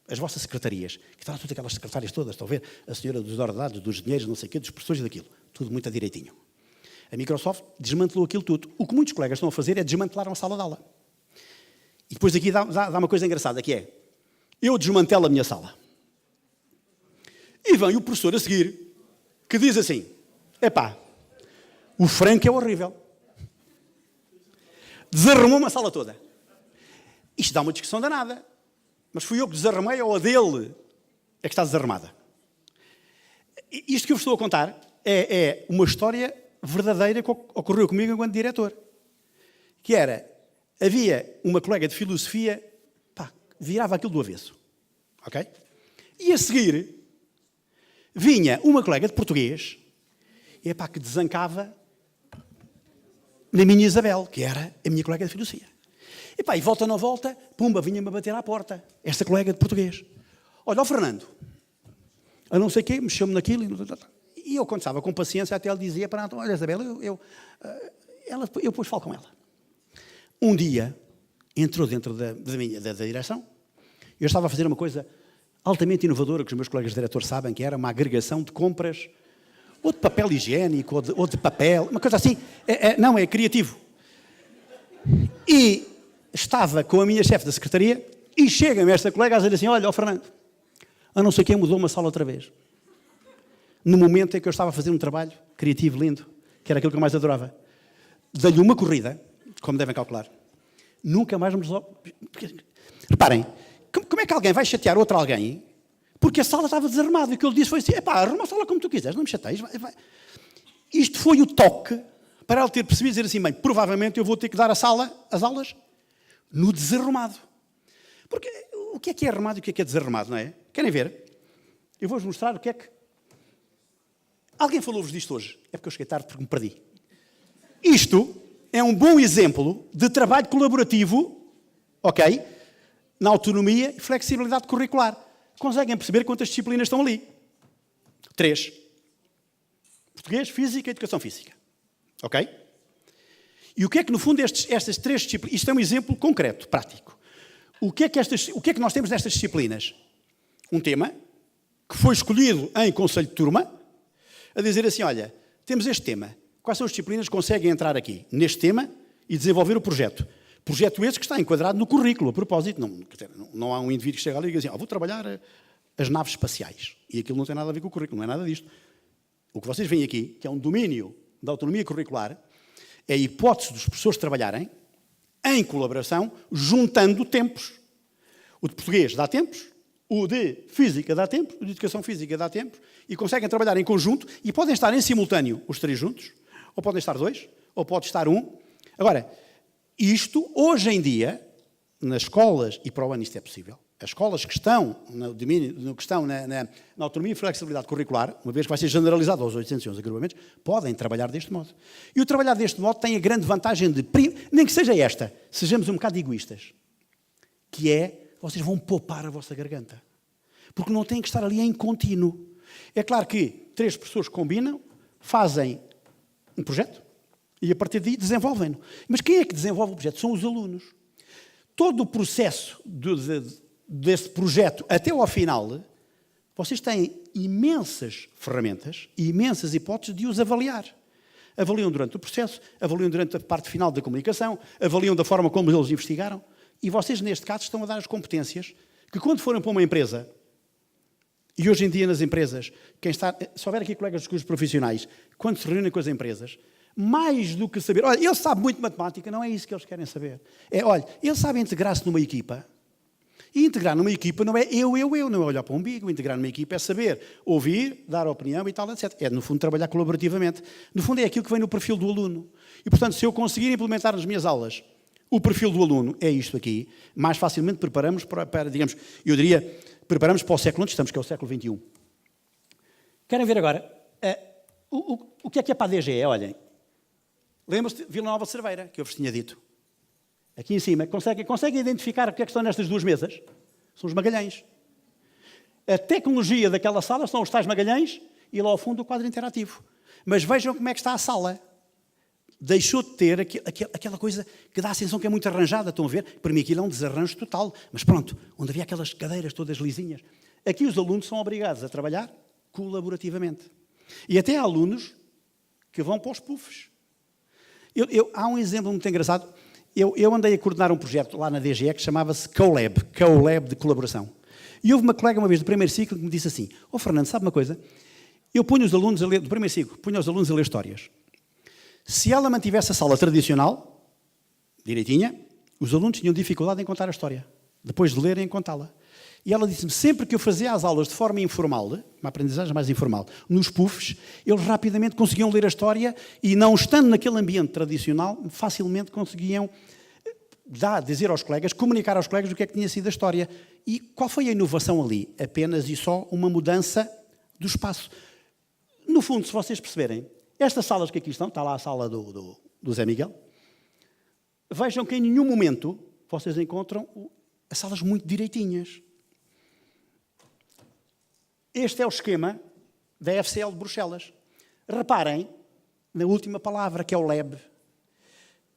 as vossas secretarias, que estão todas aquelas secretárias todas, estão a ver? A senhora dos ordenados, dos dinheiros, não sei o quê, dos professores daquilo. Tudo muito direitinho. A Microsoft desmantelou aquilo tudo. O que muitos colegas estão a fazer é desmantelar uma sala de aula. E depois aqui dá uma coisa engraçada, que é, eu desmantelo a minha sala. E vem o professor a seguir, que diz assim, o Franco é horrível. Desarrumou uma sala toda. Isto dá uma discussão danada. Mas fui eu que desarrumei ou a dele é que está desarrumada? Isto que eu vos estou a contar é uma história verdadeira que ocorreu comigo enquanto diretor. Que era, havia uma colega de filosofia, virava aquilo do avesso. Ok? E a seguir, vinha uma colega de português, que desancava na minha Isabel, que era a minha colega de filosofia. E volta não volta, pumba, vinha-me a bater à porta, esta colega de português. Olha, o Fernando, a não sei o quê, mexeu-me naquilo, e eu, quando estava com paciência, até ele dizia, olha, Isabel, eu depois falo com ela. Um dia, entrou dentro da direção, eu estava a fazer uma coisa altamente inovadora, que os meus colegas diretores sabem, que era uma agregação de compras, ou de papel higiênico, ou de papel, uma coisa assim, não, é criativo. E estava com a minha chefe da secretaria, e chega-me esta colega a dizer assim, olha, Fernando, a não sei quem mudou uma sala outra vez. No momento em que eu estava a fazer um trabalho criativo, lindo, que era aquilo que eu mais adorava. Dei-lhe uma corrida, como devem calcular. Nunca mais me resolve. Reparem, como é que alguém vai chatear outro alguém porque a sala estava desarmada? E o que ele disse foi assim, arruma a sala como tu quiseres, não me chateias. Vai. Isto foi o toque para ele ter percebido e dizer assim, bem, provavelmente eu vou ter que dar as aulas no desarrumado. Porque o que é arrumado e o que é desarrumado, não é? Querem ver? Eu vou-vos mostrar o que é que... Alguém falou-vos disto hoje? É porque eu cheguei tarde porque me perdi. Isto é um bom exemplo de trabalho colaborativo, ok? Na autonomia e flexibilidade curricular. Conseguem perceber quantas disciplinas estão ali? 3. Português, Física e Educação Física. Ok? E o que é que, no fundo, estas 3 disciplinas... Isto é um exemplo concreto, prático. O que é que nós temos nestas disciplinas? Um tema que foi escolhido em conselho de turma, a dizer assim, olha, temos este tema. Quais são as disciplinas que conseguem entrar aqui neste tema e desenvolver o projeto? Projeto esse que está enquadrado no currículo, a propósito. Não há um indivíduo que chega ali e diga assim, vou trabalhar as naves espaciais. E aquilo não tem nada a ver com o currículo, não é nada disto. O que vocês veem aqui, que é um domínio da autonomia curricular, é a hipótese dos professores trabalharem em colaboração, juntando tempos. O de português dá tempos, o de Física dá tempo, o de Educação Física dá tempo, e conseguem trabalhar em conjunto, e podem estar em simultâneo os 3 juntos, ou podem estar 2, ou pode estar 1. Agora, isto, hoje em dia, nas escolas, e para o ano isto é possível, as escolas que estão no domínio, que estão na autonomia e flexibilidade curricular, uma vez que vai ser generalizado aos 811 agrupamentos, podem trabalhar deste modo. E o trabalhar deste modo tem a grande vantagem de, nem que seja esta, sejamos um bocado egoístas, que é, vocês vão poupar a vossa garganta. Porque não têm que estar ali em contínuo. É claro que 3 pessoas combinam, fazem um projeto e a partir daí desenvolvem-no. Mas quem é que desenvolve o projeto? São os alunos. Todo o processo desse projeto até ao final, vocês têm imensas ferramentas e imensas hipóteses de os avaliar. Avaliam durante o processo, avaliam durante a parte final da comunicação, avaliam da forma como eles investigaram, e vocês, neste caso, estão a dar as competências que, quando forem para uma empresa, e hoje em dia nas empresas, se houver aqui colegas dos cursos profissionais, quando se reúnem com as empresas, mais do que saber, olha, ele sabe muito matemática, não é isso que eles querem saber. É, olha, ele sabe integrar-se numa equipa, e integrar numa equipa não é eu, não é olhar para o umbigo. Integrar numa equipa é saber ouvir, dar opinião e tal, etc. É, no fundo, trabalhar colaborativamente. No fundo, é aquilo que vem no perfil do aluno. E, portanto, se eu conseguir implementar nas minhas aulas o perfil do aluno, é isto aqui, mais facilmente preparamos para digamos, eu diria, preparamos para o século onde estamos, que é o século XXI. Querem ver agora o que é para a DGE? Olhem, lembram-se de Vila Nova de Cerveira, que eu vos tinha dito. Aqui em cima, conseguem identificar o que é que estão nestas 2 mesas? São os Magalhães. A tecnologia daquela sala são os tais Magalhães e lá ao fundo o quadro interativo. Mas vejam como é que está a sala. Deixou de ter aquela coisa que dá a sensação que é muito arranjada. Estão a ver? Para mim aquilo é um desarranjo total. Mas pronto, onde havia aquelas cadeiras todas lisinhas. Aqui os alunos são obrigados a trabalhar colaborativamente. E até há alunos que vão para os puffs. Há um exemplo muito engraçado. Eu andei a coordenar um projeto lá na DGE que chamava-se CoLab de colaboração. E houve uma colega uma vez do primeiro ciclo que me disse assim, Fernando, sabe uma coisa? Eu punho os alunos a ler, do primeiro ciclo, punho os alunos a ler histórias. Se ela mantivesse a sala tradicional, direitinha, os alunos tinham dificuldade em contar a história, depois de lerem e contá-la. E ela disse-me, sempre que eu fazia as aulas de forma informal, uma aprendizagem mais informal, nos puffs, eles rapidamente conseguiam ler a história e, não estando naquele ambiente tradicional, facilmente conseguiam dizer aos colegas, comunicar aos colegas o que é que tinha sido a história. E qual foi a inovação ali? Apenas e só uma mudança do espaço. No fundo, se vocês perceberem, estas salas que aqui estão, está lá a sala do Zé Miguel, vejam que em nenhum momento vocês encontram as salas muito direitinhas. Este é o esquema da FCL de Bruxelas. Reparem na última palavra, que é o lab.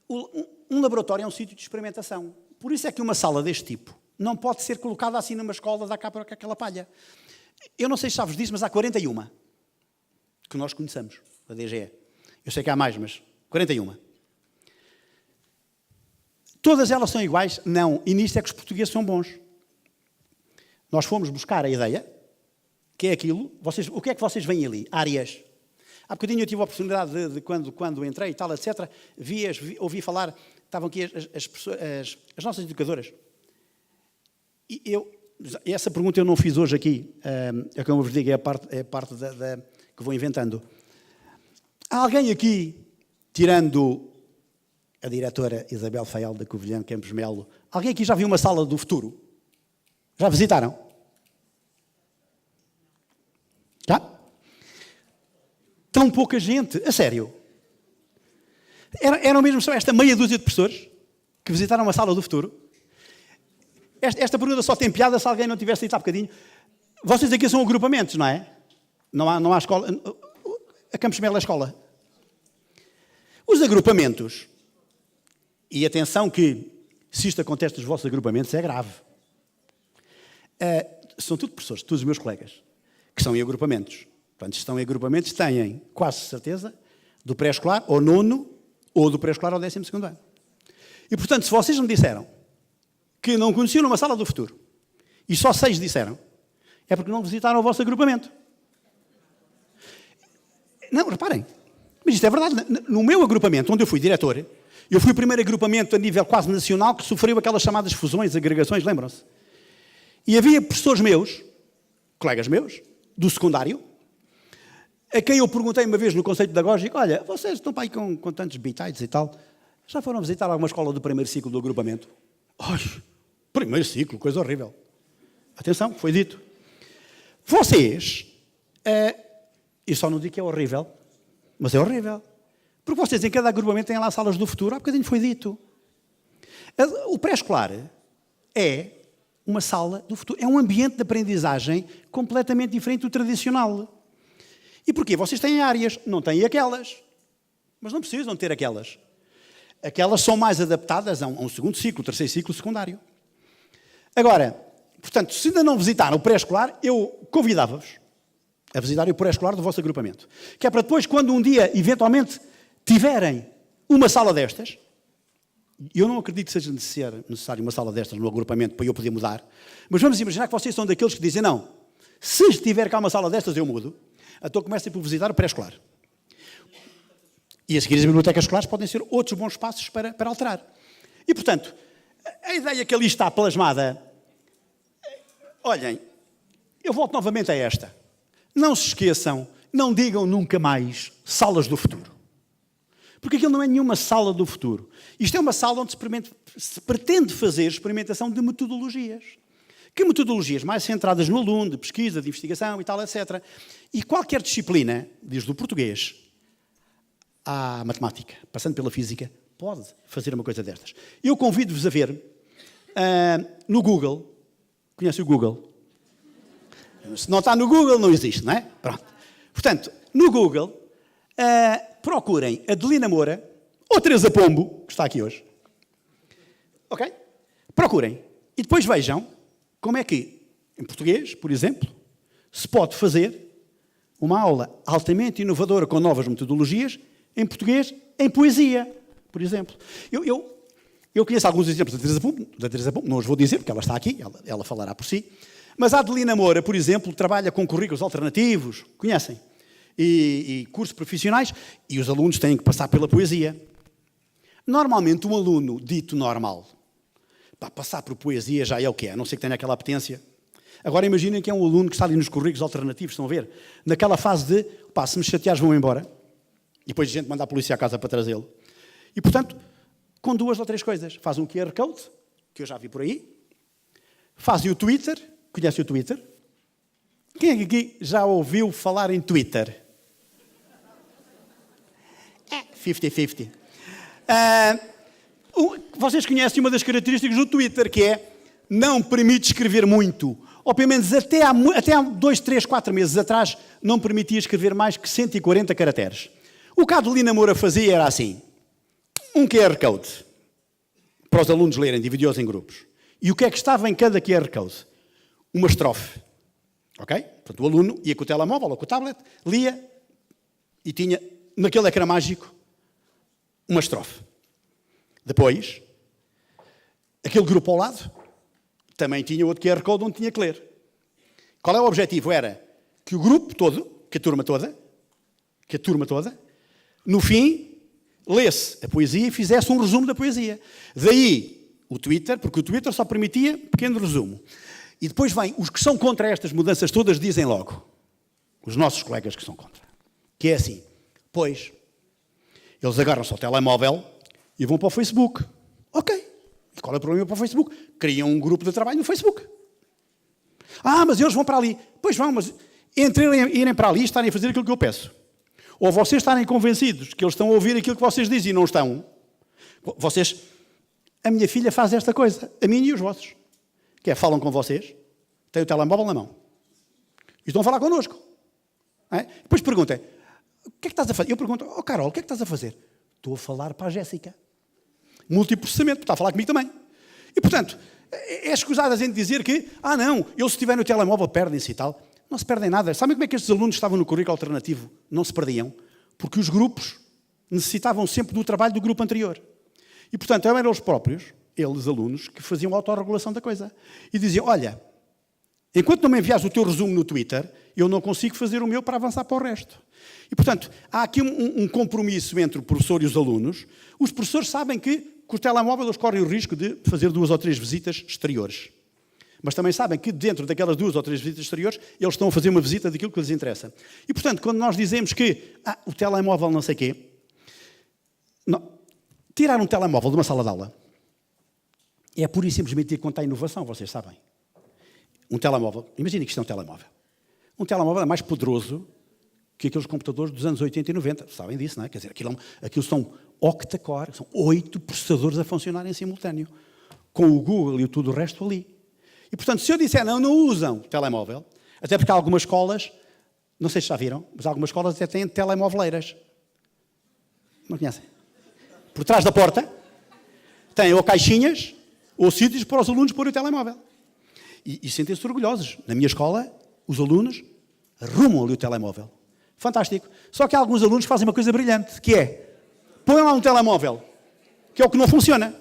Um laboratório é um sítio de experimentação. Por isso é que uma sala deste tipo não pode ser colocada assim numa escola, dá cá para aquela palha. Eu não sei se sabes disso, mas há 41 que nós conhecemos, da DGE. Eu sei que há mais, mas 41. Todas elas são iguais? Não. E nisto é que os portugueses são bons. Nós fomos buscar a ideia, que é aquilo, o que é que vocês veem ali? Áreas. Há bocadinho eu tive a oportunidade de quando entrei e tal, etc., ouvi falar, estavam aqui as nossas educadoras. E essa pergunta eu não fiz hoje aqui, é como eu vos digo, é a parte que vou inventando. Há alguém aqui, tirando a diretora Isabel Faial da Covilhã Campos Melo, alguém aqui já viu uma sala do futuro? Já visitaram? Já? Tão pouca gente, a sério. Eram mesmo só esta meia dúzia de professores que visitaram uma sala do futuro. Esta pergunta só tem piada se alguém não tivesse dito há bocadinho. Vocês aqui são agrupamentos, não é? Não há escola. A Campos Melo é escola. Os agrupamentos, e atenção que se isto acontece nos vossos agrupamentos é grave. São tudo professores, todos os meus colegas, que são em agrupamentos. Portanto, estão em agrupamentos, têm quase certeza do pré-escolar ao 9º ou do pré-escolar ao 12º ano. E, portanto, se vocês me disseram que não conheciam uma sala do futuro e só 6 disseram, é porque não visitaram o vosso agrupamento. Não, reparem, mas isto é verdade. No meu agrupamento, onde eu fui diretor, eu fui o primeiro agrupamento a nível quase nacional que sofreu aquelas chamadas fusões, agregações, lembram-se? E havia professores meus, colegas meus, do secundário, a quem eu perguntei uma vez no conceito pedagógico, olha, vocês estão para aí com tantos bitites e tal, já foram visitar alguma escola do primeiro ciclo do agrupamento? Ai, primeiro ciclo, coisa horrível. Atenção, foi dito. Vocês, eu só não digo que é horrível, mas é horrível. Porque vocês em cada agrupamento têm lá salas do futuro, há bocadinho foi dito. O pré-escolar é uma sala do futuro, é um ambiente de aprendizagem completamente diferente do tradicional. E porquê? Vocês têm áreas, não têm aquelas. Mas não precisam ter aquelas. Aquelas são mais adaptadas a um segundo ciclo, terceiro ciclo secundário. Agora, portanto, se ainda não visitaram o pré-escolar, eu convidava-vos a visitarem o pré-escolar do vosso agrupamento. Que é para depois, quando um dia, eventualmente, tiverem uma sala destas, eu não acredito que seja necessário uma sala destas no agrupamento para eu poder mudar, mas vamos imaginar que vocês são daqueles que dizem, não, se estiver cá uma sala destas eu mudo, então comecem por visitar o pré-escolar. E a seguir as bibliotecas escolares podem ser outros bons passos para alterar. E, portanto, a ideia que ali está plasmada, olhem, eu volto novamente a esta. Não se esqueçam, não digam nunca mais salas do futuro. Porque aquilo não é nenhuma sala do futuro. Isto é uma sala onde se pretende fazer experimentação de metodologias. Que metodologias? Mais centradas no aluno, de pesquisa, de investigação e tal, etc. E qualquer disciplina, desde o português à matemática, passando pela física, pode fazer uma coisa destas. Eu convido-vos a ver no Google. Conhece o Google? Se não está no Google, não existe, não é? Pronto. Portanto, no Google, procurem Adelina Moura ou Teresa Pombo, que está aqui hoje. Ok? Procurem. E depois vejam como é que, em português, por exemplo, se pode fazer uma aula altamente inovadora com novas metodologias em português, em poesia, por exemplo. Eu conheço alguns exemplos da Teresa Pombo, não os vou dizer porque ela está aqui, ela falará por si, mas a Adelina Moura, por exemplo, trabalha com currículos alternativos, conhecem? E cursos profissionais, e os alunos têm que passar pela poesia. Normalmente, um aluno dito normal, para passar por poesia já é o que é, a não ser que tenha aquela apetência. Agora imaginem que é um aluno que está ali nos currículos alternativos, estão a ver? Naquela fase de, pá, se me chateares vão embora, e depois a gente manda a polícia à casa para trazê-lo. E, portanto, com 2 ou 3 coisas. Faz um QR Code, que eu já vi por aí, fazem o Twitter, conhece o Twitter? Quem é que aqui já ouviu falar em Twitter? 50-50. Vocês conhecem uma das características do Twitter, que é não permite escrever muito. Ou pelo menos até há 2, 3, 4 meses atrás não permitia escrever mais que 140 caracteres. O que a Adelina Moura fazia era assim, um QR Code para os alunos lerem, dividiu-os em grupos. E o que é que estava em cada QR Code? Uma estrofe. Ok? Portanto, o aluno ia com o telemóvel ou com o tablet, lia e tinha, naquele ecrã mágico, uma estrofe. Depois, aquele grupo ao lado também tinha outro QR Code onde tinha que ler. Qual é o objetivo? Era que o grupo todo, que a turma toda, no fim, lesse a poesia e fizesse um resumo da poesia. Daí o Twitter, porque o Twitter só permitia pequeno resumo. E depois vem, os que são contra estas mudanças todas dizem logo, os nossos colegas que são contra, que é assim, pois, eles agarram-se ao telemóvel e vão para o Facebook. Ok, e qual é o problema para o Facebook? Criam um grupo de trabalho no Facebook. Ah, mas eles vão para ali. Pois vão, mas entre irem para ali e estarem a fazer aquilo que eu peço, ou vocês estarem convencidos que eles estão a ouvir aquilo que vocês dizem e não estão, vocês, a minha filha faz esta coisa, a minha e os vossos. Que é, falam com vocês, têm o telemóvel na mão. E estão a falar connosco. É? Depois perguntem, o que é que estás a fazer? Eu pergunto, Carol, o que é que estás a fazer? Estou a falar para a Jéssica. Multiprocessamento, está a falar comigo também. E, portanto, é escusado a gente dizer que, não, eu se estiver no telemóvel perdem-se e tal. Não se perdem nada. Sabem como é que estes alunos estavam no currículo alternativo? Não se perdiam. Porque os grupos necessitavam sempre do trabalho do grupo anterior. E, portanto, eram os próprios, eles, alunos, que faziam a autorregulação da coisa. E diziam, olha, enquanto não me enviares o teu resumo no Twitter, eu não consigo fazer o meu para avançar para o resto. E, portanto, há aqui um compromisso entre o professor e os alunos. Os professores sabem que, com o telemóvel, eles correm o risco de fazer 2 ou 3 visitas exteriores. mas também sabem que dentro daquelas 2 ou 3 visitas exteriores, eles estão a fazer uma visita daquilo que lhes interessa. E, portanto, quando nós dizemos que o telemóvel não sei quê, não, tirar um telemóvel de uma sala de aula é pura e simplesmente ir contra a inovação, vocês sabem. Um telemóvel, imaginem que isto é um telemóvel. Um telemóvel é mais poderoso que aqueles computadores dos anos 80 e 90. Sabem disso, não é? Quer dizer, aquilo são octa-core, são 8 processadores a funcionar em simultâneo, com o Google e tudo o resto ali. E, portanto, se eu disser não usam telemóvel, até porque há algumas escolas, não sei se já viram, mas algumas escolas até têm telemóveleiras. Não conhecem? Por trás da porta, têm ou caixinhas ou sítios para os alunos pôr o telemóvel. E sentem-se orgulhosos. Na minha escola, os alunos arrumam ali o telemóvel. Fantástico. Só que há alguns alunos que fazem uma coisa brilhante, que é, põem lá um telemóvel, que é o que não funciona.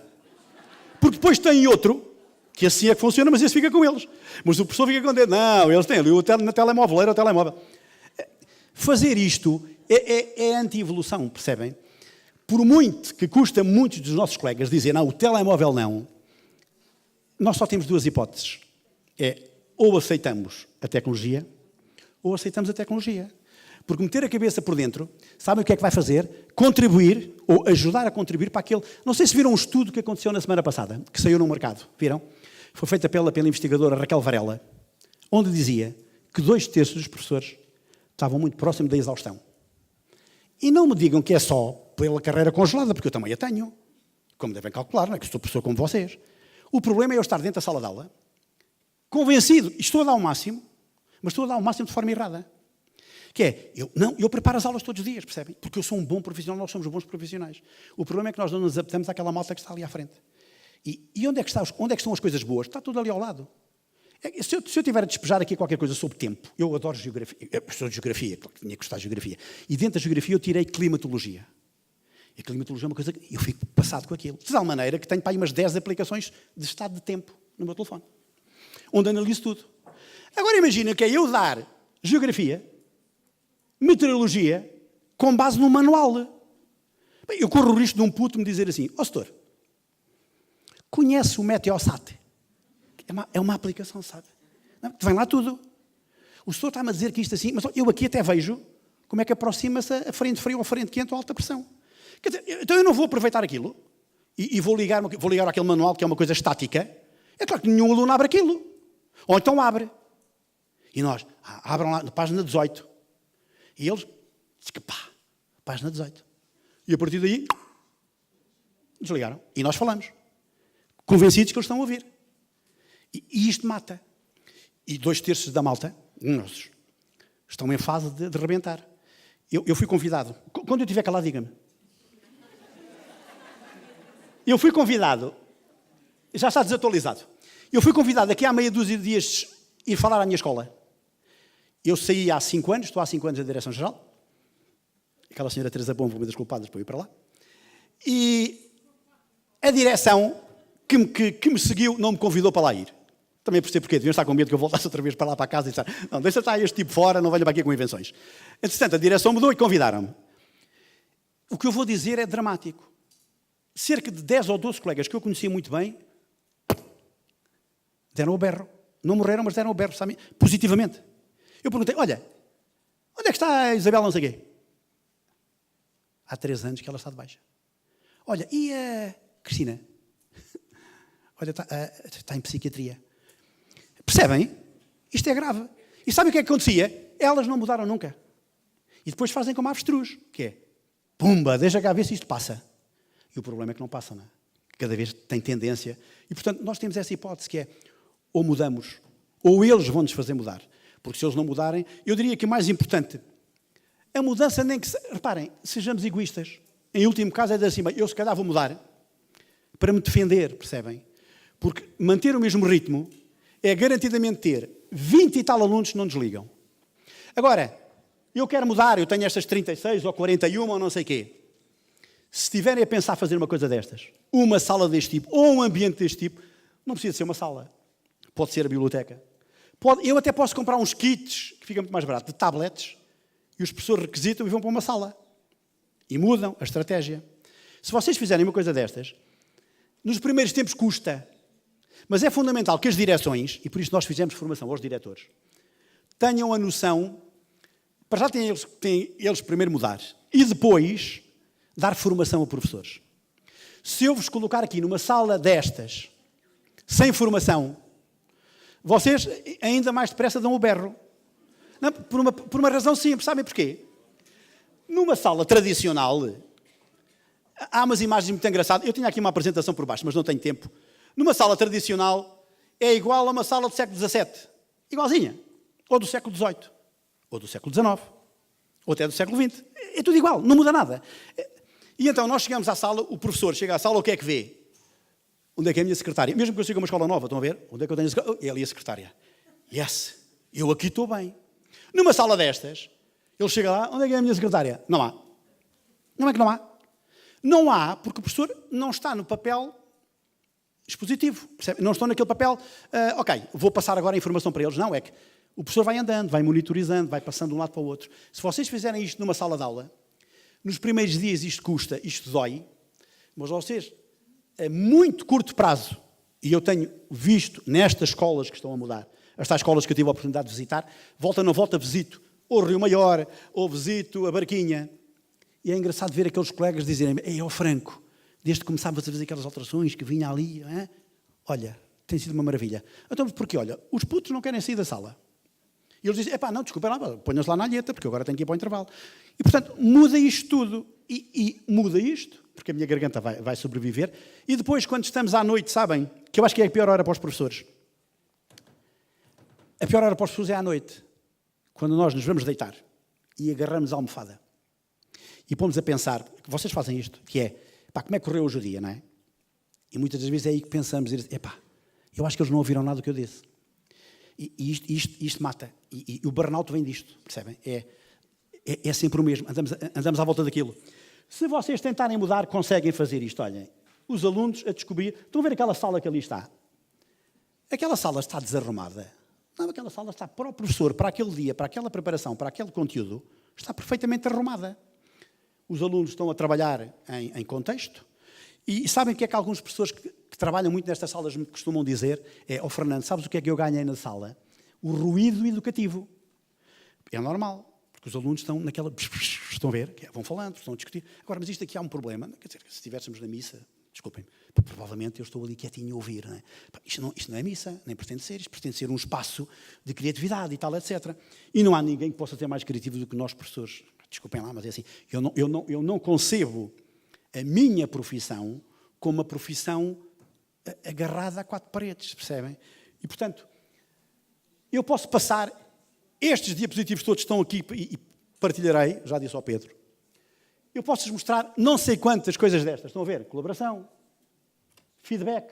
Porque depois tem outro, que assim é que funciona, mas esse fica com eles. Mas o professor fica contente. Não, eles têm ali na telemóvel, era o telemóvel. Fazer isto é anti-evolução, percebem? Por muito que custa muitos dos nossos colegas dizer, não, o telemóvel não, nós só temos 2 hipóteses. É, ou aceitamos a tecnologia, ou aceitamos a tecnologia. Porque meter a cabeça por dentro, sabem o que é que vai fazer? Contribuir, ou ajudar a contribuir para aquele... Não sei se viram um estudo que aconteceu na semana passada, que saiu no mercado. Viram? Foi feita pela investigadora Raquel Varela, onde dizia que 2/3 dos professores estavam muito próximos da exaustão. E não me digam que é só pela carreira congelada, porque eu também a tenho. Como devem calcular, não é? Que sou professor como vocês. O problema é eu estar dentro da sala de aula, convencido, estou a dar o máximo, mas estou a dar o máximo de forma errada. Que é, eu preparo as aulas todos os dias, percebem? Porque eu sou um bom profissional, nós somos bons profissionais. O problema é que nós não nos adaptamos àquela malta que está ali à frente. E onde é que estão as coisas boas? Está tudo ali ao lado. Se eu tiver a despejar aqui qualquer coisa sobre tempo, eu adoro geografia, eu sou de geografia, claro que tinha que gostar de geografia. E dentro da geografia eu tirei climatologia. E a climatologia é uma coisa que eu fico passado com aquilo. De tal maneira que tenho para aí umas 10 aplicações de estado de tempo no meu telefone, onde analiso tudo. Agora imagina que é eu dar geografia, meteorologia, com base num manual. Bem, eu corro o risco de um puto me dizer assim, setor, conhece o Meteosat? É uma aplicação, sabe? Não, vem lá tudo. O senhor está-me a dizer que isto assim, mas eu aqui até vejo como é que aproxima-se a frente fria ou a frente quente ou a alta pressão. Quer dizer, então eu não vou aproveitar aquilo e vou ligar àquele manual que é uma coisa estática. É claro que nenhum aluno abre aquilo. Ou então abre. E nós, abram lá na página 18. E eles, página 18. E a partir daí, desligaram. E nós falamos. Convencidos que eles estão a ouvir. E isto mata. E 2/3 da malta, estão em fase de rebentar. Eu fui convidado. Quando eu estiver calado, diga-me. Eu fui convidado. Já está desatualizado. Eu fui convidado aqui há meia dúzia de dias ir falar à minha escola. Eu saí há 5 anos, estou há 5 anos na Direção-Geral. Aquela senhora Teresa Bom, uma das culpadas para eu ir para lá. E a direção que me seguiu não me convidou para lá ir. Também percebo porquê. Deviam estar com medo que eu voltasse outra vez para lá para casa e disser, não, deixa estar este tipo fora, não venha para aqui com invenções. Entretanto, a direção mudou e convidaram-me. O que eu vou dizer é dramático. Cerca de 10 ou 12 colegas que eu conhecia muito bem deram o berro. Não morreram, mas deram o berro, sabe? Positivamente. Eu perguntei, olha, onde é que está a Isabel não sei quê? Há 3 anos que ela está de baixa. Olha, e a Cristina? Olha, está em psiquiatria. Percebem? Isto é grave. E sabem o que é que acontecia? Elas não mudaram nunca. E depois fazem como a avestruz, que é, pumba, deixa cá ver se isto passa. E o problema é que não passa, não é? Cada vez tem tendência. E, portanto, nós temos essa hipótese que é, ou mudamos, ou eles vão nos fazer mudar. Porque se eles não mudarem, eu diria que o mais importante, a mudança nem que... Reparem, sejamos egoístas. Em último caso é dizer assim, eu se calhar vou mudar para me defender, percebem? Porque manter o mesmo ritmo é garantidamente ter 20 e tal alunos que não desligam. Agora, eu quero mudar, eu tenho estas 36 ou 41 ou não sei quê. Se estiverem a pensar fazer uma coisa destas, uma sala deste tipo ou um ambiente deste tipo, não precisa ser uma sala. Pode ser a biblioteca. Eu até posso comprar uns kits, que fica muito mais barato, de tablets, e os professores requisitam e vão para uma sala. E mudam a estratégia. Se vocês fizerem uma coisa destas, nos primeiros tempos custa. Mas é fundamental que as direções, e por isso nós fizemos formação aos diretores, tenham a noção, para já têm eles primeiro mudar, e depois dar formação a professores. Se eu vos colocar aqui numa sala destas, sem formação, vocês ainda mais depressa dão o berro. Não, por uma razão simples, sabem porquê? Numa sala tradicional, há umas imagens muito engraçadas. Eu tinha aqui uma apresentação por baixo, mas não tenho tempo. Numa sala tradicional, é igual a uma sala do século XVII. Igualzinha. Ou do século XVIII. Ou do século XIX. Ou até do século XX. É tudo igual, não muda nada. E então nós chegamos à sala, o professor chega à sala, o que é que vê? Onde é que é a minha secretária? Mesmo que eu chegue a uma escola nova, estão a ver? Onde é que eu tenho a secretária? É ali a secretária. Yes, eu aqui estou bem. Numa sala destas, ele chega lá, onde é que é a minha secretária? Não há. Não é que não há? Não há porque o professor não está no papel expositivo. Percebe? Não estou naquele papel, ok, vou passar agora a informação para eles. Não, é que o professor vai andando, vai monitorizando, vai passando de um lado para o outro. Se vocês fizerem isto numa sala de aula, nos primeiros dias isto custa, isto dói, mas vocês, a muito curto prazo, e eu tenho visto nestas escolas que estão a mudar, estas escolas que eu tive a oportunidade de visitar, volta ou não volta, visito ou o Rio Maior, ou visito a Barquinha. E é engraçado ver aqueles colegas dizerem: ei, ó Franco, desde que começámos a fazer aquelas alterações que vinha ali, olha, tem sido uma maravilha. Então, porque olha, os putos não querem sair da sala. E eles dizem: epá, não, desculpa lá, ponham-se lá na alheta, porque eu agora tenho que ir para o intervalo. E, portanto, muda isto tudo. E muda isto, porque a minha garganta vai sobreviver. E depois, quando estamos à noite, sabem, que eu acho que é a pior hora para os professores. A pior hora para os professores é à noite, quando nós nos vamos deitar e agarramos a almofada. E pomos a pensar, vocês fazem isto, que é, pá, como é que correu hoje o dia, não é? E muitas das vezes é aí que pensamos, epá, eu acho que eles não ouviram nada do que eu disse. E isto mata. E o burnout vem disto, percebem? É sempre o mesmo, andamos à volta daquilo. Se vocês tentarem mudar, conseguem fazer isto. Olhem, os alunos a descobrir, estão a ver aquela sala que ali está? Aquela sala está desarrumada. Não, aquela sala está para o professor, para aquele dia, para aquela preparação, para aquele conteúdo, está perfeitamente arrumada. Os alunos estão a trabalhar em contexto. E sabem o que é que alguns professores que trabalham muito nestas salas me costumam dizer? É: Fernando, sabes o que é que eu ganhei na sala? O ruído educativo. É normal, porque os alunos estão naquela... Estão a ver? Vão falando, estão a discutir. Agora, mas isto aqui há um problema. Quer dizer, se estivéssemos na missa, desculpem, provavelmente eu estou ali quietinho a ouvir. Não é? Isto não é missa, nem pretende ser. Isto pretende ser um espaço de criatividade e tal, etc. E não há ninguém que possa ser mais criativo do que nós, professores. Desculpem lá, mas é assim. Eu não concebo a minha profissão como uma profissão agarrada a quatro paredes, percebem? E, portanto, eu posso passar... Estes diapositivos todos estão aqui e partilharei, já disse ao Pedro. Eu posso-vos mostrar não sei quantas coisas destas. Estão a ver? Colaboração, feedback.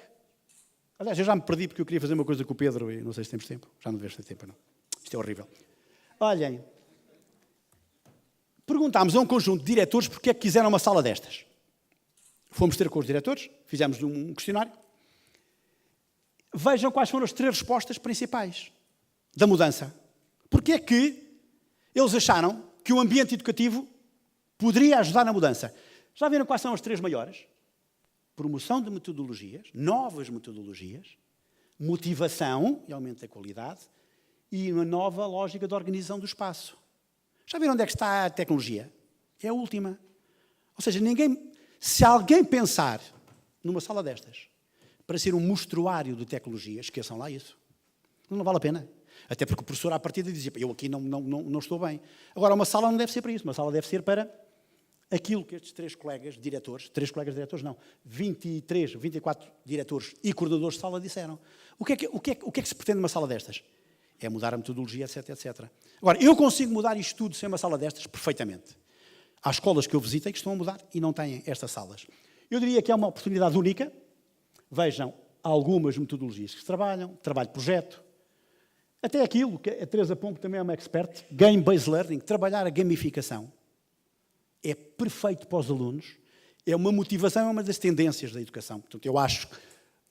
Aliás, eu já me perdi porque eu queria fazer uma coisa com o Pedro e não sei se temos tempo. Já não devemos ter tempo, não. Isto é horrível. Olhem, perguntámos a um conjunto de diretores porque é que quiseram uma sala destas. Fomos ter com os diretores, fizemos um questionário. Vejam quais foram as 3 respostas principais da mudança. Porque é que eles acharam que o ambiente educativo poderia ajudar na mudança? Já viram quais são as 3 maiores? Promoção de metodologias, novas metodologias, motivação e aumento da qualidade e uma nova lógica de organização do espaço. Já viram onde é que está a tecnologia? É a última. Ou seja, se alguém pensar numa sala destas para ser um mostruário de tecnologia, esqueçam lá isso. Não vale a pena. Até porque o professor, à partida, dizia: eu aqui não estou bem. Agora, uma sala não deve ser para isso. Uma sala deve ser para aquilo que estes 3 colegas diretores, 23, 24 diretores e coordenadores de sala disseram. O que é que se pretende numa sala destas? É mudar a metodologia, etc, etc. Agora, eu consigo mudar isto tudo sem uma sala destas perfeitamente. Há escolas que eu visitei que estão a mudar e não têm estas salas. Eu diria que é uma oportunidade única. Vejam algumas metodologias que se trabalham, trabalho de projeto, até aquilo que a Teresa Pombo também é uma expert, Game-Based Learning, trabalhar a gamificação. É perfeito para os alunos, é uma motivação, é uma das tendências da educação. Portanto, eu acho que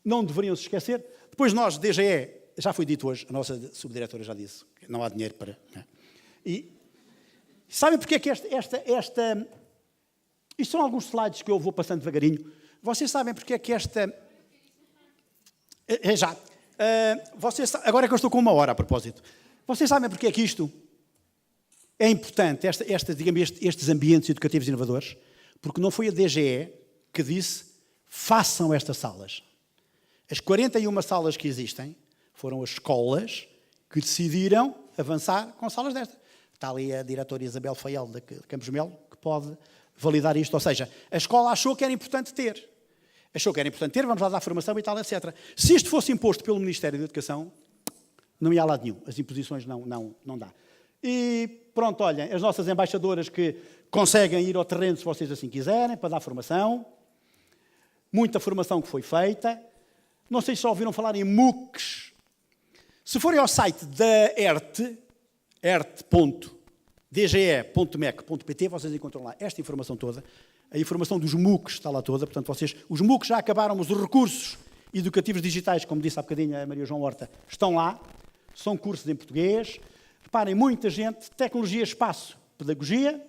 não deveriam se esquecer. Depois nós, DGE, já foi dito hoje, a nossa subdiretora já disse, que não há dinheiro para... Né? E sabem porque é que esta... Isto são alguns slides que eu vou passando devagarinho. Vocês sabem porque é que esta Já. Agora é que eu estou com 1 hora a propósito. Vocês sabem porque é que isto é importante, digamos, estes ambientes educativos inovadores? Porque não foi a DGE que disse façam estas salas. As 41 salas que existem foram as escolas que decidiram avançar com salas destas. Está ali a diretora Isabel Faiel de Campos Melo, que pode validar isto. Ou seja, a escola achou que era importante ter. Vamos lá dar formação e tal, etc. Se isto fosse imposto pelo Ministério da Educação, não ia a lado nenhum. As imposições não dá. E pronto, olhem, as nossas embaixadoras que conseguem ir ao terreno, se vocês assim quiserem, para dar formação. Muita formação que foi feita. Não sei se já ouviram falar em MOOCs. Se forem ao site da ert.dge.mec.pt, vocês encontram lá esta informação toda. A informação dos MOOCs está lá toda. Portanto, os MOOCs já acabaram, mas os recursos educativos digitais, como disse há bocadinho a Maria João Horta, estão lá. São cursos em português. Reparem, muita gente, tecnologia, espaço, pedagogia.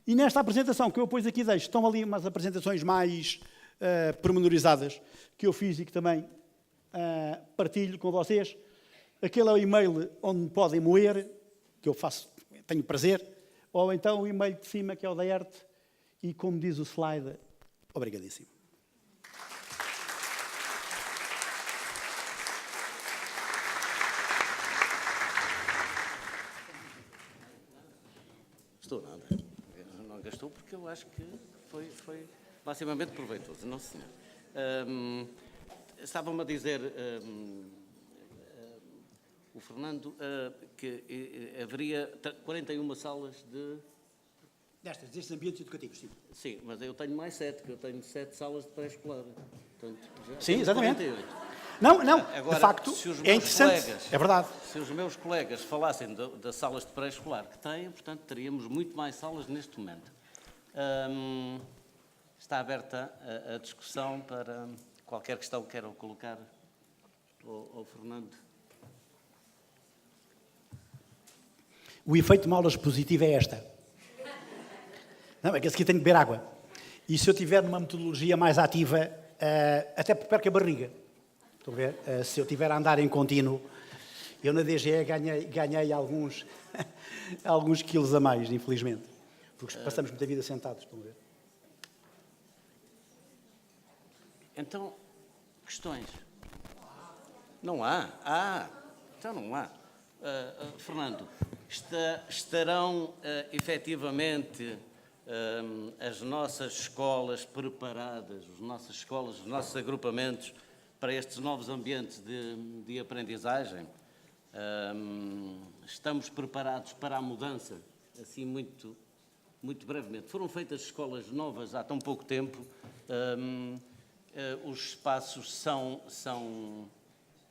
E nesta apresentação que eu depois aqui deixo, estão ali umas apresentações mais pormenorizadas que eu fiz e que também partilho com vocês. Aquele é o e-mail onde me podem moer, que eu tenho prazer, ou então o e-mail de cima, que é o da ERT, e como diz o slide, obrigadíssimo. Estou nada. Não gastou porque eu acho que foi maximamente proveitoso. Não, senhor. Estavam-me a dizer, o Fernando, que haveria 41 salas de... Destes ambientes educativos, sim. Sim, mas eu tenho mais 7, que eu tenho 7 salas de pré-escolar. Sim, exatamente. 48. Não, Agora, de facto, é interessante, é verdade. Se os meus colegas falassem das salas de pré-escolar que têm, portanto, teríamos muito mais salas neste momento. Está aberta a discussão para qualquer questão que queiram colocar ao Fernando. O efeito de uma aula expositiva é esta. Não, é que esse aqui tem que beber água. E se eu tiver numa metodologia mais ativa, até perco a barriga. Estão a ver? Se eu estiver a andar em contínuo, eu na DGE ganhei alguns quilos a mais, infelizmente. Porque passamos muita vida sentados, estão a ver? Então, questões? Não há? Então não há. Fernando, estarão efetivamente as nossas escolas preparadas, as nossas escolas, os nossos agrupamentos para estes novos ambientes de aprendizagem? Estamos preparados para a mudança, assim muito brevemente. Foram feitas escolas novas há tão pouco tempo, os espaços são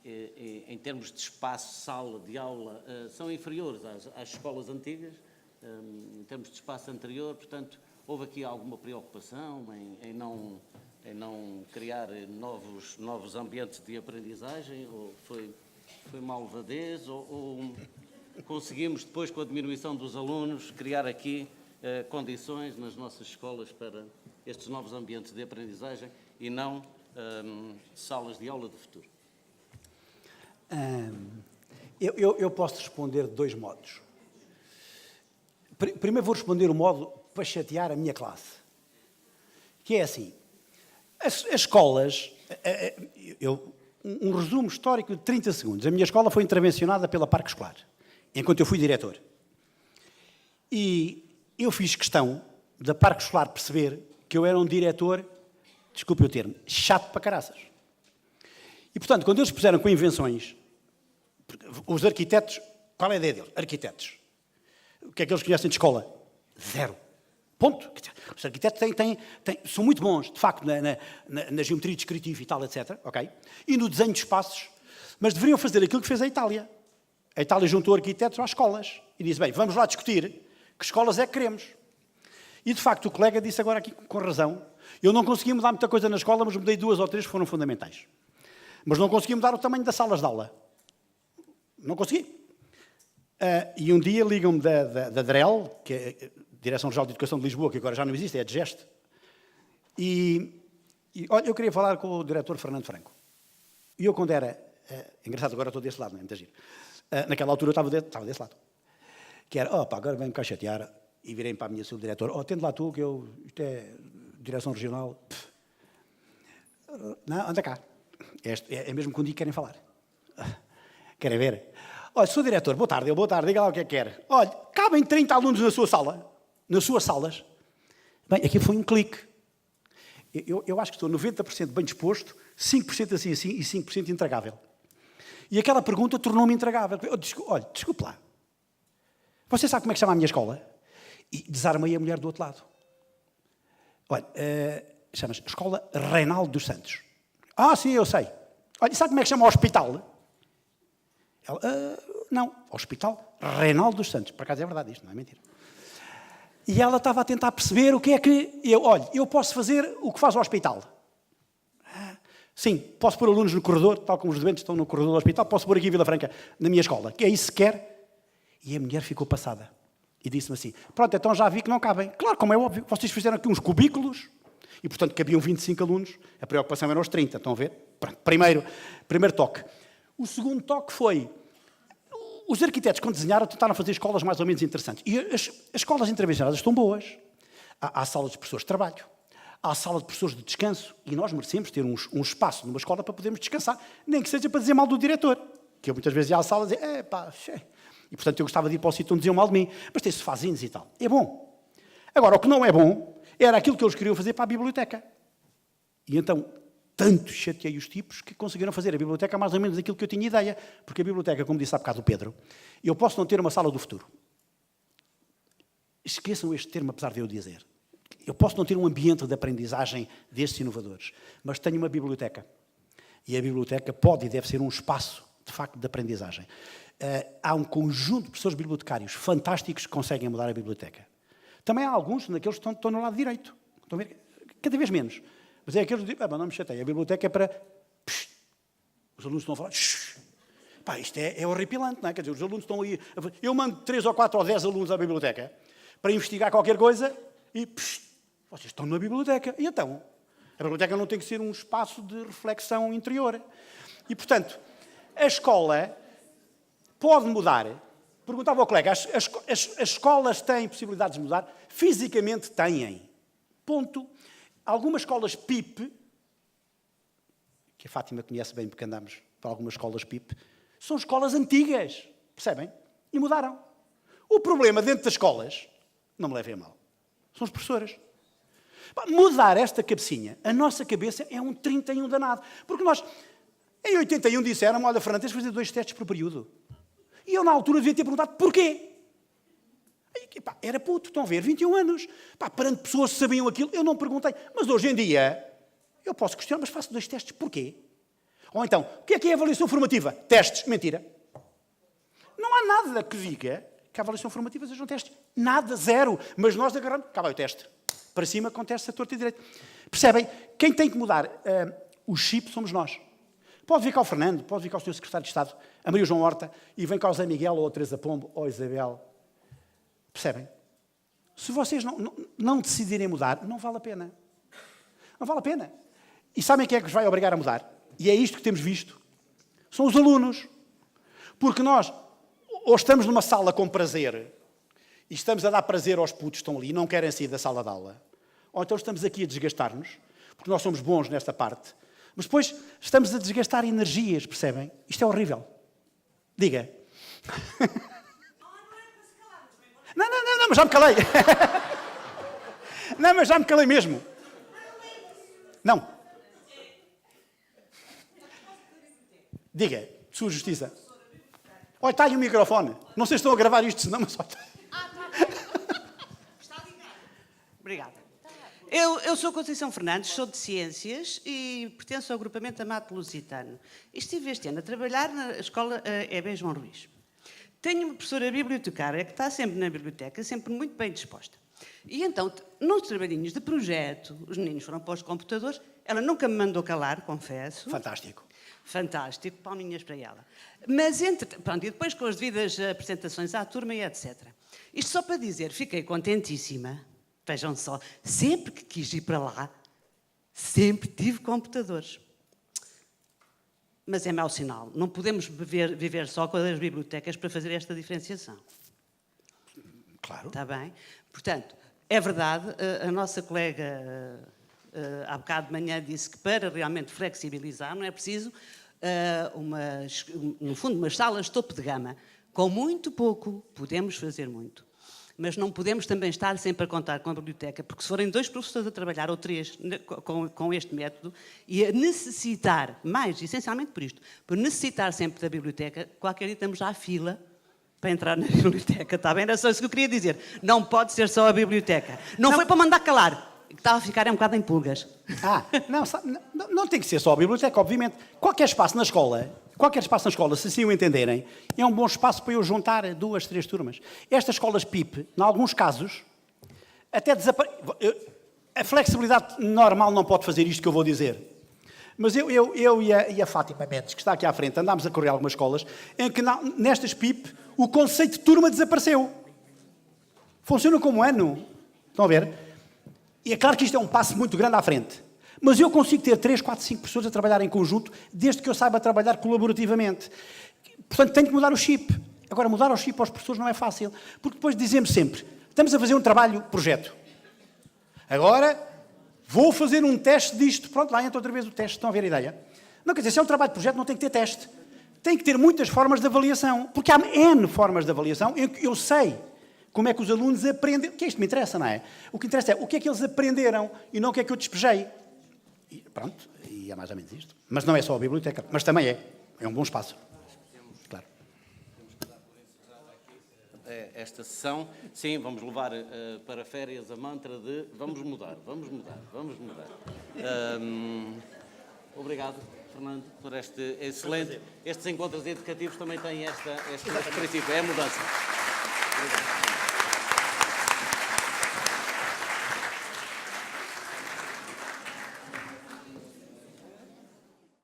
em termos de espaço, sala de aula, são inferiores às escolas antigas, em termos de espaço anterior, portanto, houve aqui alguma preocupação em não criar novos ambientes de aprendizagem, ou foi malvadez, ou conseguimos depois, com a diminuição dos alunos, criar aqui condições nas nossas escolas para estes novos ambientes de aprendizagem e não salas de aula do futuro? Eu posso responder de 2 modos. Primeiro vou responder o modo para chatear a minha classe, que é assim, as escolas, um resumo histórico de 30 segundos, a minha escola foi intervencionada pela Parque Escolar, enquanto eu fui diretor. E eu fiz questão da Parque Escolar perceber que eu era um diretor, desculpe o termo, chato para caraças. E, portanto, quando eles puseram com invenções, os arquitetos, qual é a ideia deles? Arquitetos. O que é que eles conhecem de escola? 0. Ponto. Os arquitetos são muito bons, de facto, na geometria descritiva e tal, etc. Okay? E no desenho de espaços, mas deveriam fazer aquilo que fez a Itália. A Itália juntou arquitetos às escolas e disse, bem, vamos lá discutir que escolas é que queremos. E, de facto, o colega disse agora aqui com razão, eu não consegui mudar muita coisa na escola, mas mudei 2 ou 3 que foram fundamentais. Mas não consegui mudar o tamanho das salas de aula. Não consegui. E um dia ligam-me da DREL, que é a Direção-Geral de Educação de Lisboa, que agora já não existe, é a DGEST. E olha, eu queria falar com o diretor Fernando Franco. E eu, quando era... engraçado, agora estou desse lado, não é? Muito giro. Naquela altura eu estava desse lado. Que era, agora vem-me cá chatear. E virei para a minha subdiretora, atende lá tu, que isto é direção regional. Não, anda cá. É mesmo que um dia querem falar. Querem ver? Olha, sou diretor, boa tarde, diga lá o que é que quer. Olha, cabem 30 alunos na sua sala, nas suas salas. Bem, aqui foi um clique. Eu acho que estou 90% bem disposto, 5% assim e 5% intragável. E aquela pergunta tornou-me intragável. Olha, desculpe lá. Você sabe como é que chama a minha escola? E desarmei a mulher do outro lado. Olha, chama-se Escola Reinaldo dos Santos. Sim, eu sei. Olha, sabe como é que chama o hospital? Ela, não, Hospital Reinaldo dos Santos. Por acaso é verdade isto, não é mentira. E ela estava a tentar perceber o que é que... eu posso fazer o que faz o hospital. Sim, posso pôr alunos no corredor, tal como os doentes estão no corredor do hospital, posso pôr aqui em Vila Franca, na minha escola. Que é isso que quer? E a mulher ficou passada. E disse-me assim, pronto, então já vi que não cabem. Claro, como é óbvio, vocês fizeram aqui uns cubículos, e portanto cabiam 25 alunos, a preocupação eram os 30, estão a ver? Pronto, primeiro toque. O segundo toque foi, os arquitetos quando desenharam tentaram fazer escolas mais ou menos interessantes. E as escolas intervencionadas estão boas. Há salas de professores de trabalho, há sala de professores de descanso, e nós merecemos ter um espaço numa escola para podermos descansar, nem que seja para dizer mal do diretor, que eu muitas vezes ia à sala e dizia, e portanto eu gostava de ir para o sítio onde diziam mal de mim, mas tem sofazinhos e tal. É bom. Agora, o que não é bom era aquilo que eles queriam fazer para a biblioteca. E então, tanto chateei os tipos que conseguiram fazer a biblioteca mais ou menos aquilo que eu tinha ideia. Porque a biblioteca, como disse há bocado o Pedro, eu posso não ter uma sala do futuro. Esqueçam este termo, apesar de eu dizer. Eu posso não ter um ambiente de aprendizagem destes inovadores, mas tenho uma biblioteca. E a biblioteca pode e deve ser um espaço, de facto, de aprendizagem. Há um conjunto de professores bibliotecários fantásticos que conseguem mudar a biblioteca. Também há alguns daqueles que estão no lado direito. Estão a ver? Cada vez menos. Mas é aqueles que dizem, não me chateia, a biblioteca é para... Psh, os alunos estão a falar... Shh, isto é horripilante, não é? Quer dizer, os alunos estão aí... Eu mando 3 ou 4 ou 10 alunos à biblioteca para investigar qualquer coisa e... Psh, vocês estão na biblioteca. E então? A biblioteca não tem que ser um espaço de reflexão interior. E, portanto, a escola pode mudar. Perguntava ao colega, as escolas têm possibilidades de mudar? Fisicamente têm. Ponto. Algumas escolas PIP, que a Fátima conhece bem porque andamos para algumas escolas PIP, são escolas antigas, percebem? E mudaram. O problema dentro das escolas, não me levem a mal, são os professores. Mudar esta cabecinha, a nossa cabeça é um 31 danado. Porque nós, em 81, disseram-me, olha, Fernando, tens de fazer 2 testes por período. E eu, na altura, devia ter perguntado porquê. Era puto, estão a ver, 21 anos. Perante pessoas que sabiam aquilo, eu não perguntei. Mas hoje em dia, eu posso questionar, mas faço 2 testes, porquê? Ou então, o que é a avaliação formativa? Testes, mentira. Não há nada que diga que a avaliação formativa seja um teste. Nada, zero. Mas nós agarramos, cá vai o teste. Para cima, com testes a torto e direito. Percebem? Quem tem que mudar o chip somos nós. Pode vir cá o Fernando, pode vir cá o Sr. Secretário de Estado, a Maria João Horta, e vem cá o Zé Miguel, ou a Teresa Pombo, ou a Isabel. Percebem? Se vocês não decidirem mudar, não vale a pena. Não vale a pena. E sabem quem é que os vai obrigar a mudar? E é isto que temos visto. São os alunos. Porque nós, ou estamos numa sala com prazer, e estamos a dar prazer aos putos que estão ali e não querem sair da sala de aula, ou então estamos aqui a desgastar-nos, porque nós somos bons nesta parte, mas depois estamos a desgastar energias, percebem? Isto é horrível. Diga. Não, mas já me calei. Não, mas já me calei mesmo. Não. Diga, sua justiça. Olha, está aí o microfone. Não sei se estão a gravar isto, senão, mas olha. Está ligado. Obrigada. Eu sou Conceição Fernandes, sou de Ciências e pertenço ao agrupamento Amado Lusitano. E estive este ano a trabalhar na escola EB João Ruiz. Tenho uma professora bibliotecária que está sempre na biblioteca, sempre muito bem disposta. E então, nos trabalhinhos de projeto, os meninos foram para os computadores, ela nunca me mandou calar, confesso. Fantástico. Fantástico, palminhas para ela. Mas, pronto, e depois com as devidas apresentações à turma e etc. Isto só para dizer, fiquei contentíssima. Vejam só, sempre que quis ir para lá, sempre tive computadores. Mas é mau sinal. Não podemos viver só com as bibliotecas para fazer esta diferenciação. Claro. Está bem? Portanto, é verdade, a nossa colega há bocado de manhã disse que para realmente flexibilizar não é preciso, no fundo, umas salas de topo de gama. Com muito pouco podemos fazer muito. Mas não podemos também estar sempre a contar com a biblioteca, porque se forem 2 professores a trabalhar, ou 3, com este método, e a necessitar, mais essencialmente por isto, por necessitar sempre da biblioteca, qualquer dia estamos já à fila para entrar na biblioteca, está bem? Era só isso que eu queria dizer. Não pode ser só a biblioteca. Não foi para mandar calar. Estava a ficar um bocado em pulgas. Não tem que ser só a biblioteca, obviamente. Qualquer espaço na escola, se assim o entenderem, é um bom espaço para eu juntar 2, 3 turmas. Estas escolas PIP, em alguns casos, até desaparecem. A flexibilidade normal não pode fazer isto que eu vou dizer. Mas eu e a Fátima Mendes, que está aqui à frente, andámos a correr algumas escolas, em que nestas PIP o conceito de turma desapareceu. Funciona como ano. Estão a ver? E é claro que isto é um passo muito grande à frente. Mas eu consigo ter 3, 4, 5 pessoas a trabalhar em conjunto, desde que eu saiba trabalhar colaborativamente. Portanto, tenho que mudar o chip. Agora, mudar o chip aos professores não é fácil, porque depois dizemos sempre, estamos a fazer um trabalho-projeto. Agora, vou fazer um teste disto. Pronto, lá entra outra vez o teste. Estão a ver a ideia? Não, quer dizer, se é um trabalho-projeto, não tem que ter teste. Tem que ter muitas formas de avaliação, porque há N formas de avaliação em que eu sei como é que os alunos aprendem. Que isto me interessa, não é? O que interessa é o que é que eles aprenderam e não o que é que eu despejei. E pronto, e é mais ou menos isto. Mas não é só a biblioteca, mas também é. É um bom espaço. Claro. Esta sessão, sim, vamos levar para férias a mantra de vamos mudar. Obrigado, Fernando, por este excelente... Estes encontros educativos também têm este princípio, é a mudança. Obrigado.